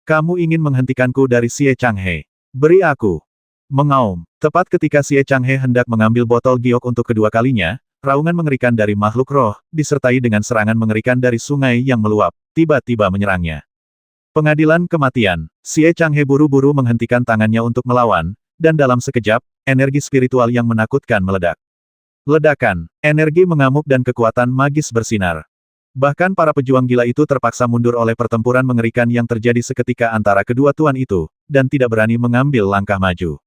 Kamu ingin menghentikanku dari Xie Changhe. Beri aku. Mengaum. Tepat ketika Xie Changhe hendak mengambil botol giok untuk kedua kalinya, raungan mengerikan dari makhluk roh, disertai dengan serangan mengerikan dari sungai yang meluap, tiba-tiba menyerangnya. Pengadilan kematian. Xie Changhe buru-buru menghentikan tangannya untuk melawan, dan dalam sekejap, energi spiritual yang menakutkan meledak. Ledakan, energi mengamuk dan kekuatan magis bersinar. Bahkan para pejuang gila itu terpaksa mundur oleh pertempuran mengerikan yang terjadi seketika antara kedua tuan itu, dan tidak berani mengambil langkah maju.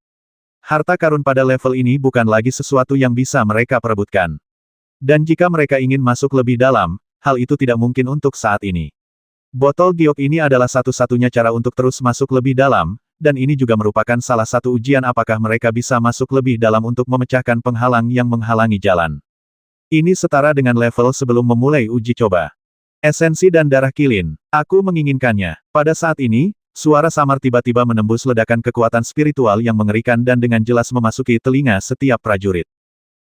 Harta karun pada level ini bukan lagi sesuatu yang bisa mereka perebutkan. Dan jika mereka ingin masuk lebih dalam, hal itu tidak mungkin untuk saat ini. Botol giok ini adalah satu-satunya cara untuk terus masuk lebih dalam, dan ini juga merupakan salah satu ujian apakah mereka bisa masuk lebih dalam untuk memecahkan penghalang yang menghalangi jalan. Ini setara dengan level sebelum memulai uji coba. Esensi dan darah Kilin. Aku menginginkannya. Pada saat ini, suara samar tiba-tiba menembus ledakan kekuatan spiritual yang mengerikan dan dengan jelas memasuki telinga setiap prajurit.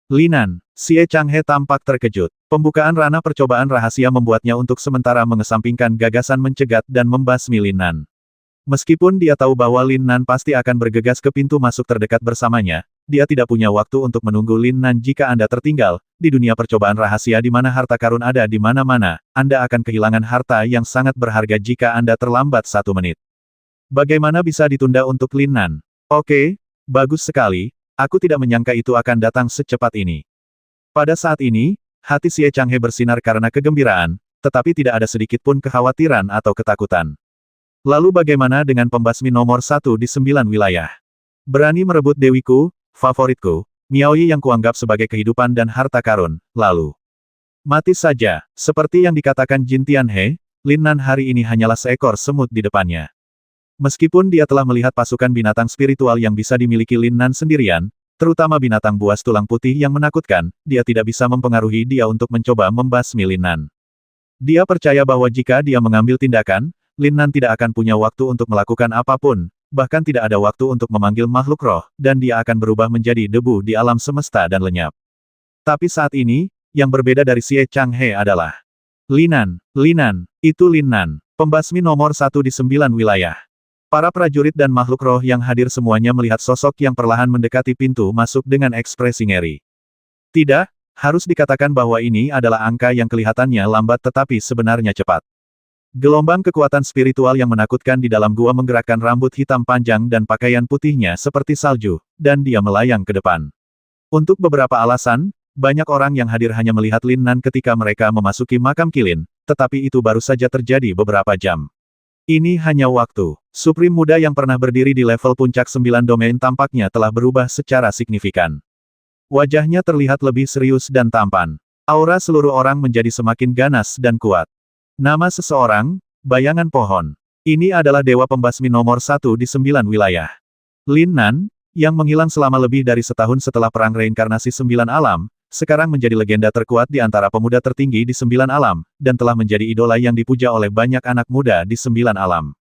Linan. Xie Changhe tampak terkejut. Pembukaan ranah percobaan rahasia membuatnya untuk sementara mengesampingkan gagasan mencegat dan membasmi Linan. Meskipun dia tahu bahwa Lin Nan pasti akan bergegas ke pintu masuk terdekat bersamanya, dia tidak punya waktu untuk menunggu Lin Nan jika Anda tertinggal. Di dunia percobaan rahasia di mana harta karun ada di mana-mana, Anda akan kehilangan harta yang sangat berharga jika Anda terlambat 1 menit. Bagaimana bisa ditunda untuk Lin Nan? Oke, bagus sekali, aku tidak menyangka itu akan datang secepat ini. Pada saat ini, hati Xie Changhe bersinar karena kegembiraan, tetapi tidak ada sedikit pun kekhawatiran atau ketakutan. Lalu bagaimana dengan pembasmi nomor 1 di 9 wilayah? Berani merebut dewiku, favoritku, Miaoyi yang kuanggap sebagai kehidupan dan harta karun, lalu mati saja. Seperti yang dikatakan Jin Tianhe, Lin Nan hari ini hanyalah seekor semut di depannya. Meskipun dia telah melihat pasukan binatang spiritual yang bisa dimiliki Lin Nan sendirian, terutama binatang buas tulang putih yang menakutkan, dia tidak bisa mempengaruhi dia untuk mencoba membasmi Lin Nan. Dia percaya bahwa jika dia mengambil tindakan, Lin Nan tidak akan punya waktu untuk melakukan apapun, bahkan tidak ada waktu untuk memanggil makhluk roh, dan dia akan berubah menjadi debu di alam semesta dan lenyap. Tapi saat ini, yang berbeda dari Xie Changhe adalah Linan, itu Lin Nan, pembasmi nomor 1 di 9 wilayah. Para prajurit dan makhluk roh yang hadir semuanya melihat sosok yang perlahan mendekati pintu masuk dengan ekspresi ngeri. Tidak, harus dikatakan bahwa ini adalah angka yang kelihatannya lambat tetapi sebenarnya cepat. Gelombang kekuatan spiritual yang menakutkan di dalam gua menggerakkan rambut hitam panjang dan pakaian putihnya seperti salju, dan dia melayang ke depan. Untuk beberapa alasan, banyak orang yang hadir hanya melihat Lin Nan ketika mereka memasuki makam Kilin, tetapi itu baru saja terjadi beberapa jam. Ini hanya waktu. Supreme muda yang pernah berdiri di level puncak 9 domain tampaknya telah berubah secara signifikan. Wajahnya terlihat lebih serius dan tampan. Aura seluruh orang menjadi semakin ganas dan kuat. Nama seseorang, bayangan pohon. Ini adalah dewa pembasmi nomor 1 di 9 wilayah. Lin Nan, yang menghilang selama lebih dari setahun setelah perang reinkarnasi 9 alam, sekarang menjadi legenda terkuat di antara pemuda tertinggi di 9 alam, dan telah menjadi idola yang dipuja oleh banyak anak muda di 9 alam.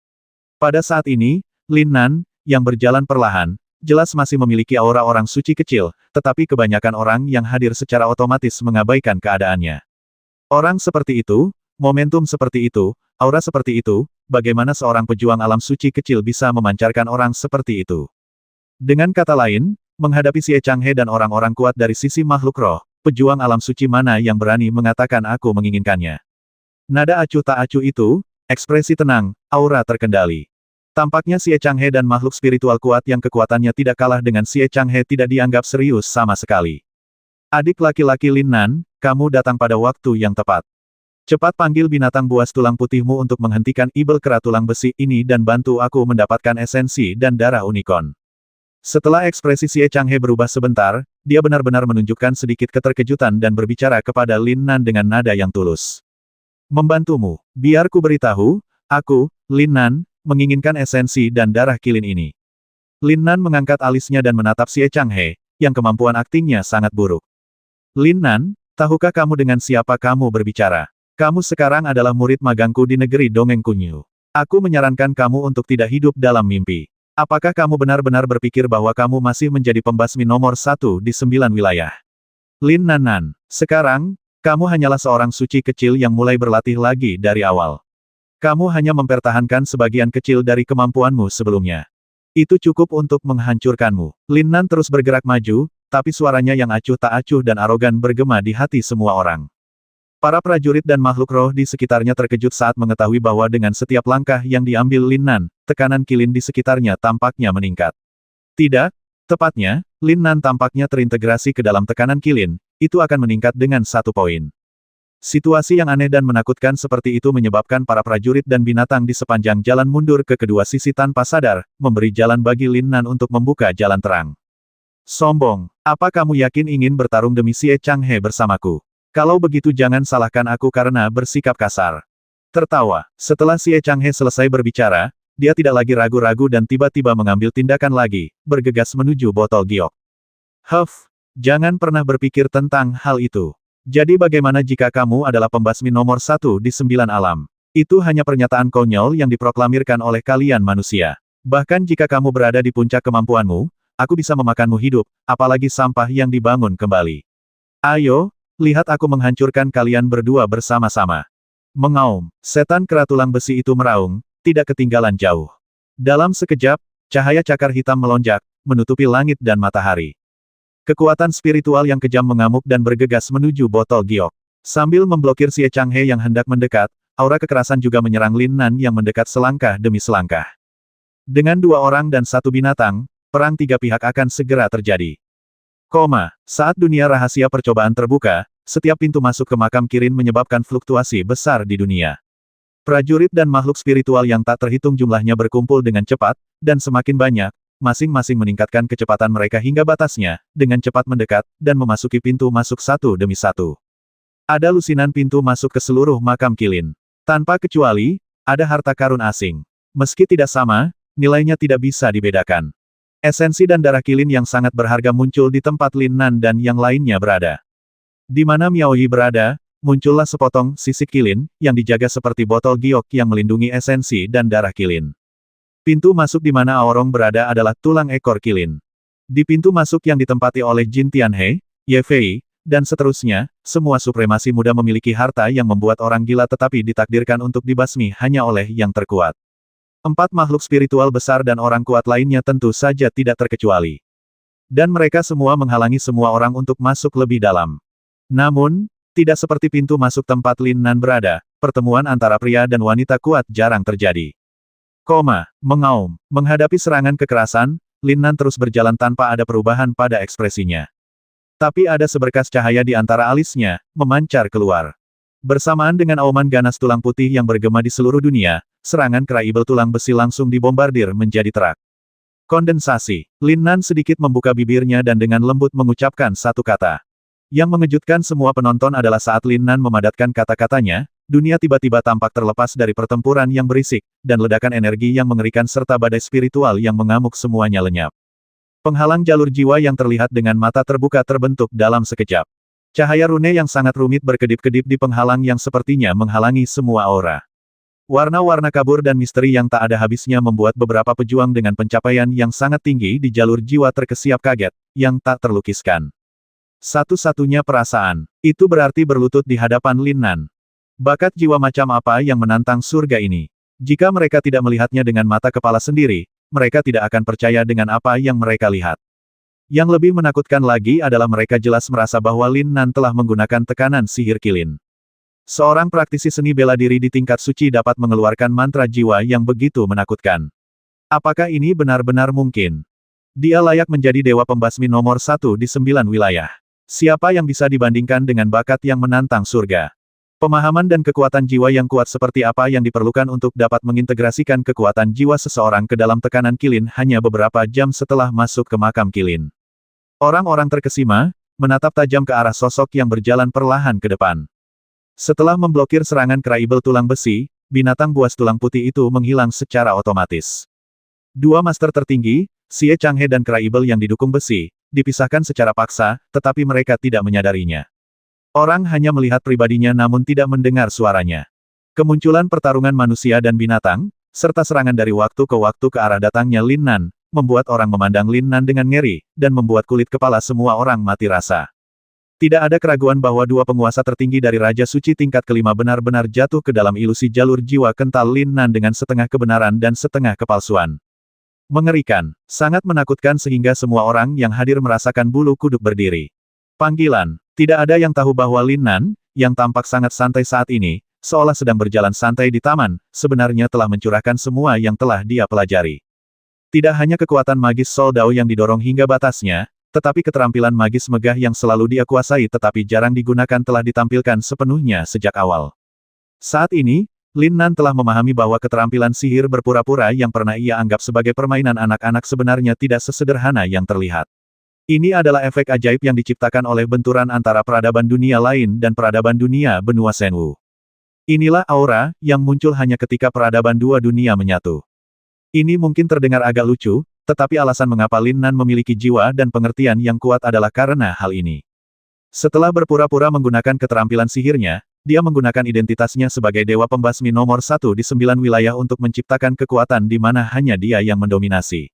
Pada saat ini, Lin Nan, yang berjalan perlahan, jelas masih memiliki aura orang suci kecil, tetapi kebanyakan orang yang hadir secara otomatis mengabaikan keadaannya. Orang seperti itu, momentum seperti itu, aura seperti itu, bagaimana seorang pejuang alam suci kecil bisa memancarkan orang seperti itu? Dengan kata lain, menghadapi Xie Changhe dan orang-orang kuat dari sisi makhluk roh, pejuang alam suci mana yang berani mengatakan aku menginginkannya? Nada acuh tak acuh itu, ekspresi tenang, aura terkendali. Tampaknya Xie Changhe dan makhluk spiritual kuat yang kekuatannya tidak kalah dengan Xie Changhe tidak dianggap serius sama sekali. Adik laki-laki Lin Nan, kamu datang pada waktu yang tepat. Cepat panggil binatang buas tulang putihmu untuk menghentikan ibel kera tulang besi ini dan bantu aku mendapatkan esensi dan darah unicorn. Setelah ekspresi Xie Changhe berubah sebentar, dia benar-benar menunjukkan sedikit keterkejutan dan berbicara kepada Lin Nan dengan nada yang tulus. Membantumu, biar ku beritahu, aku, Lin Nan, menginginkan esensi dan darah kilin ini. Lin Nan mengangkat alisnya dan menatap Xie Changhe, yang kemampuan aktingnya sangat buruk. Lin Nan, tahukah kamu dengan siapa kamu berbicara? Kamu sekarang adalah murid magangku di negeri Dongeng Kunyu. Aku menyarankan kamu untuk tidak hidup dalam mimpi. Apakah kamu benar-benar berpikir bahwa kamu masih menjadi pembasmi nomor 1 di 9 wilayah? Lin Nan, sekarang, kamu hanyalah seorang suci kecil yang mulai berlatih lagi dari awal. Kamu hanya mempertahankan sebagian kecil dari kemampuanmu sebelumnya. Itu cukup untuk menghancurkanmu. Lin Nan terus bergerak maju, tapi suaranya yang acuh tak acuh dan arogan bergema di hati semua orang. Para prajurit dan makhluk roh di sekitarnya terkejut saat mengetahui bahwa dengan setiap langkah yang diambil Lin Nan, tekanan kilin di sekitarnya tampaknya meningkat. Tidak, tepatnya, Lin Nan tampaknya terintegrasi ke dalam tekanan kilin, itu akan meningkat dengan 1 poin. Situasi yang aneh dan menakutkan seperti itu menyebabkan para prajurit dan binatang di sepanjang jalan mundur ke kedua sisi tanpa sadar, memberi jalan bagi Lin Nan untuk membuka jalan terang. Sombong, apa kamu yakin ingin bertarung demi Xie Changhe bersamaku? Kalau begitu jangan salahkan aku karena bersikap kasar. Tertawa, setelah Xie Changhe selesai berbicara, dia tidak lagi ragu-ragu dan tiba-tiba mengambil tindakan lagi, bergegas menuju botol giok. Huff, jangan pernah berpikir tentang hal itu. Jadi bagaimana jika kamu adalah pembasmi nomor 1 di 9 alam? Itu hanya pernyataan konyol yang diproklamirkan oleh kalian manusia. Bahkan jika kamu berada di puncak kemampuanmu, aku bisa memakanmu hidup, apalagi sampah yang dibangun kembali. Ayo, lihat aku menghancurkan kalian berdua bersama-sama. Mengaum, setan kera tulang besi itu meraung, tidak ketinggalan jauh. Dalam sekejap, cahaya cakar hitam melonjak, menutupi langit dan matahari. Kekuatan spiritual yang kejam mengamuk dan bergegas menuju botol giok. Sambil memblokir Xie Changhe yang hendak mendekat, aura kekerasan juga menyerang Lin Nan yang mendekat selangkah demi selangkah. Dengan 2 orang dan 1 binatang, perang 3 pihak akan segera terjadi. Saat dunia rahasia percobaan terbuka, setiap pintu masuk ke makam Kirin menyebabkan fluktuasi besar di dunia. Prajurit dan makhluk spiritual yang tak terhitung jumlahnya berkumpul dengan cepat, dan semakin banyak, masing-masing meningkatkan kecepatan mereka hingga batasnya, dengan cepat mendekat, dan memasuki pintu masuk satu demi satu. Ada lusinan pintu masuk ke seluruh makam Kirin. Tanpa kecuali, ada harta karun asing. Meski tidak sama, nilainya tidak bisa dibedakan. Esensi dan darah kilin yang sangat berharga muncul di tempat Lin Nan dan yang lainnya berada. Di mana Miao Yi berada, muncullah sepotong sisik kilin, yang dijaga seperti botol giok yang melindungi esensi dan darah kilin. Pintu masuk di mana Aorong berada adalah tulang ekor kilin. Di pintu masuk yang ditempati oleh Jin Tianhe, Ye Fei, dan seterusnya, semua supremasi muda memiliki harta yang membuat orang gila tetapi ditakdirkan untuk dibasmi hanya oleh yang terkuat. 4 makhluk spiritual besar dan orang kuat lainnya tentu saja tidak terkecuali. Dan mereka semua menghalangi semua orang untuk masuk lebih dalam. Namun, tidak seperti pintu masuk tempat Lin Nan berada, pertemuan antara pria dan wanita kuat jarang terjadi. Mengaum. Menghadapi serangan kekerasan, Lin Nan terus berjalan tanpa ada perubahan pada ekspresinya. Tapi ada seberkas cahaya di antara alisnya, memancar keluar. Bersamaan dengan auman ganas tulang putih yang bergema di seluruh dunia, serangan kera ibel tulang besi langsung dibombardir menjadi terak. Kondensasi. Lin Nan sedikit membuka bibirnya dan dengan lembut mengucapkan satu kata. Yang mengejutkan semua penonton adalah saat Lin Nan memadatkan kata-katanya, dunia tiba-tiba tampak terlepas dari pertempuran yang berisik, dan ledakan energi yang mengerikan serta badai spiritual yang mengamuk semuanya lenyap. Penghalang jalur jiwa yang terlihat dengan mata terbuka terbentuk dalam sekejap. Cahaya rune yang sangat rumit berkedip-kedip di penghalang yang sepertinya menghalangi semua aura. Warna-warna kabur dan misteri yang tak ada habisnya membuat beberapa pejuang dengan pencapaian yang sangat tinggi di jalur jiwa terkesiap kaget, yang tak terlukiskan. Satu-satunya perasaan, itu berarti berlutut di hadapan Lin Nan. Bakat jiwa macam apa yang menantang surga ini? Jika mereka tidak melihatnya dengan mata kepala sendiri, mereka tidak akan percaya dengan apa yang mereka lihat. Yang lebih menakutkan lagi adalah mereka jelas merasa bahwa Lin Nan telah menggunakan tekanan sihir kilin. Seorang praktisi seni bela diri di tingkat suci dapat mengeluarkan mantra jiwa yang begitu menakutkan. Apakah ini benar-benar mungkin? Dia layak menjadi dewa pembasmi nomor 1 di 9 wilayah. Siapa yang bisa dibandingkan dengan bakat yang menantang surga? Pemahaman dan kekuatan jiwa yang kuat seperti apa yang diperlukan untuk dapat mengintegrasikan kekuatan jiwa seseorang ke dalam tekanan kilin hanya beberapa jam setelah masuk ke makam kilin. Orang-orang terkesima, menatap tajam ke arah sosok yang berjalan perlahan ke depan. Setelah memblokir serangan Kraibel tulang besi, binatang buas tulang putih itu menghilang secara otomatis. Dua master tertinggi, Xie Changhe dan Kraibel yang didukung besi, dipisahkan secara paksa, tetapi mereka tidak menyadarinya. Orang hanya melihat pribadinya namun tidak mendengar suaranya. Kemunculan pertarungan manusia dan binatang, serta serangan dari waktu ke waktu ke arah datangnya Lin Nan, membuat orang memandang Lin Nan dengan ngeri, dan membuat kulit kepala semua orang mati rasa. Tidak ada keraguan bahwa dua penguasa tertinggi dari Raja Suci tingkat kelima benar-benar jatuh ke dalam ilusi jalur jiwa kental Lin Nan dengan setengah kebenaran dan setengah kepalsuan. Mengerikan, sangat menakutkan sehingga semua orang yang hadir merasakan bulu kuduk berdiri. Panggilan, tidak ada yang tahu bahwa Lin Nan, yang tampak sangat santai saat ini, seolah sedang berjalan santai di taman, sebenarnya telah mencurahkan semua yang telah dia pelajari. Tidak hanya kekuatan magis Soldao yang didorong hingga batasnya, tetapi keterampilan magis megah yang selalu dia kuasai tetapi jarang digunakan telah ditampilkan sepenuhnya sejak awal. Saat ini, Lin Nan telah memahami bahwa keterampilan sihir berpura-pura yang pernah ia anggap sebagai permainan anak-anak sebenarnya tidak sesederhana yang terlihat. Ini adalah efek ajaib yang diciptakan oleh benturan antara peradaban dunia lain dan peradaban dunia benua Shenwu. Inilah aura yang muncul hanya ketika peradaban dua dunia menyatu. Ini mungkin terdengar agak lucu, tetapi alasan mengapa Lin Nan memiliki jiwa dan pengertian yang kuat adalah karena hal ini. Setelah berpura-pura menggunakan keterampilan sihirnya, dia menggunakan identitasnya sebagai dewa pembasmi nomor 1 di 9 wilayah untuk menciptakan kekuatan di mana hanya dia yang mendominasi.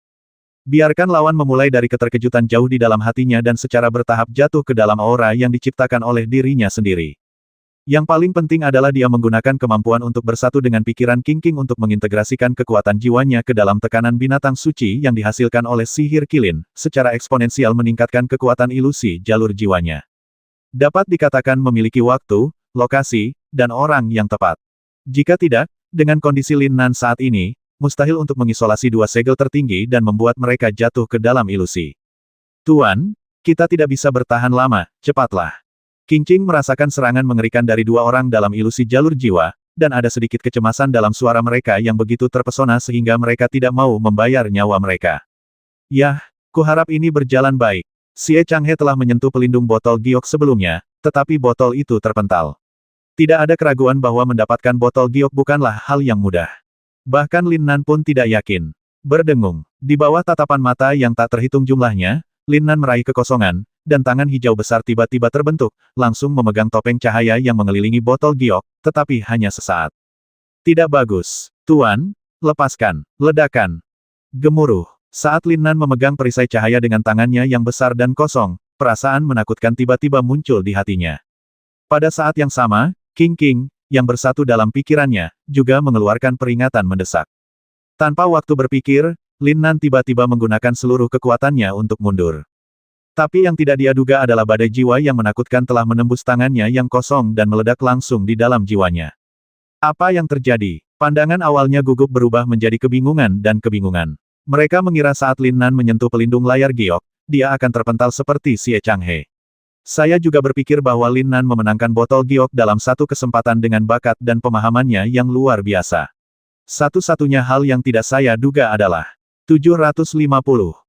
Biarkan lawan memulai dari keterkejutan jauh di dalam hatinya dan secara bertahap jatuh ke dalam aura yang diciptakan oleh dirinya sendiri. Yang paling penting adalah dia menggunakan kemampuan untuk bersatu dengan pikiran King King untuk mengintegrasikan kekuatan jiwanya ke dalam tekanan binatang suci yang dihasilkan oleh sihir kilin, secara eksponensial meningkatkan kekuatan ilusi jalur jiwanya. Dapat dikatakan memiliki waktu, lokasi, dan orang yang tepat. Jika tidak, dengan kondisi Lin Nan saat ini, mustahil untuk mengisolasi dua segel tertinggi dan membuat mereka jatuh ke dalam ilusi. Tuan, kita tidak bisa bertahan lama, cepatlah. King Qing merasakan serangan mengerikan dari dua orang dalam ilusi jalur jiwa, dan ada sedikit kecemasan dalam suara mereka yang begitu terpesona sehingga mereka tidak mau membayar nyawa mereka. Yah, kuharap ini berjalan baik. Xie Changhe telah menyentuh pelindung botol giok sebelumnya, tetapi botol itu terpental. Tidak ada keraguan bahwa mendapatkan botol giok bukanlah hal yang mudah. Bahkan Lin Nan pun tidak yakin. Berdengung, di bawah tatapan mata yang tak terhitung jumlahnya, Lin Nan meraih kekosongan, dan tangan hijau besar tiba-tiba terbentuk, langsung memegang topeng cahaya yang mengelilingi botol giok, tetapi hanya sesaat. Tidak bagus. Tuan, lepaskan. Ledakan. Gemuruh. Saat Lin Nan memegang perisai cahaya dengan tangannya yang besar dan kosong, perasaan menakutkan tiba-tiba muncul di hatinya. Pada saat yang sama, King King, yang bersatu dalam pikirannya, juga mengeluarkan peringatan mendesak. Tanpa waktu berpikir, Lin Nan tiba-tiba menggunakan seluruh kekuatannya untuk mundur. Tapi yang tidak dia duga adalah badai jiwa yang menakutkan telah menembus tangannya yang kosong dan meledak langsung di dalam jiwanya. Apa yang terjadi? Pandangan awalnya gugup berubah menjadi kebingungan dan kebingungan. Mereka mengira saat Lin Nan menyentuh pelindung layar giok, dia akan terpental seperti Xie Changhe. Saya juga berpikir bahwa Lin Nan memenangkan botol giok dalam satu kesempatan dengan bakat dan pemahamannya yang luar biasa. Satu-satunya hal yang tidak saya duga adalah 750.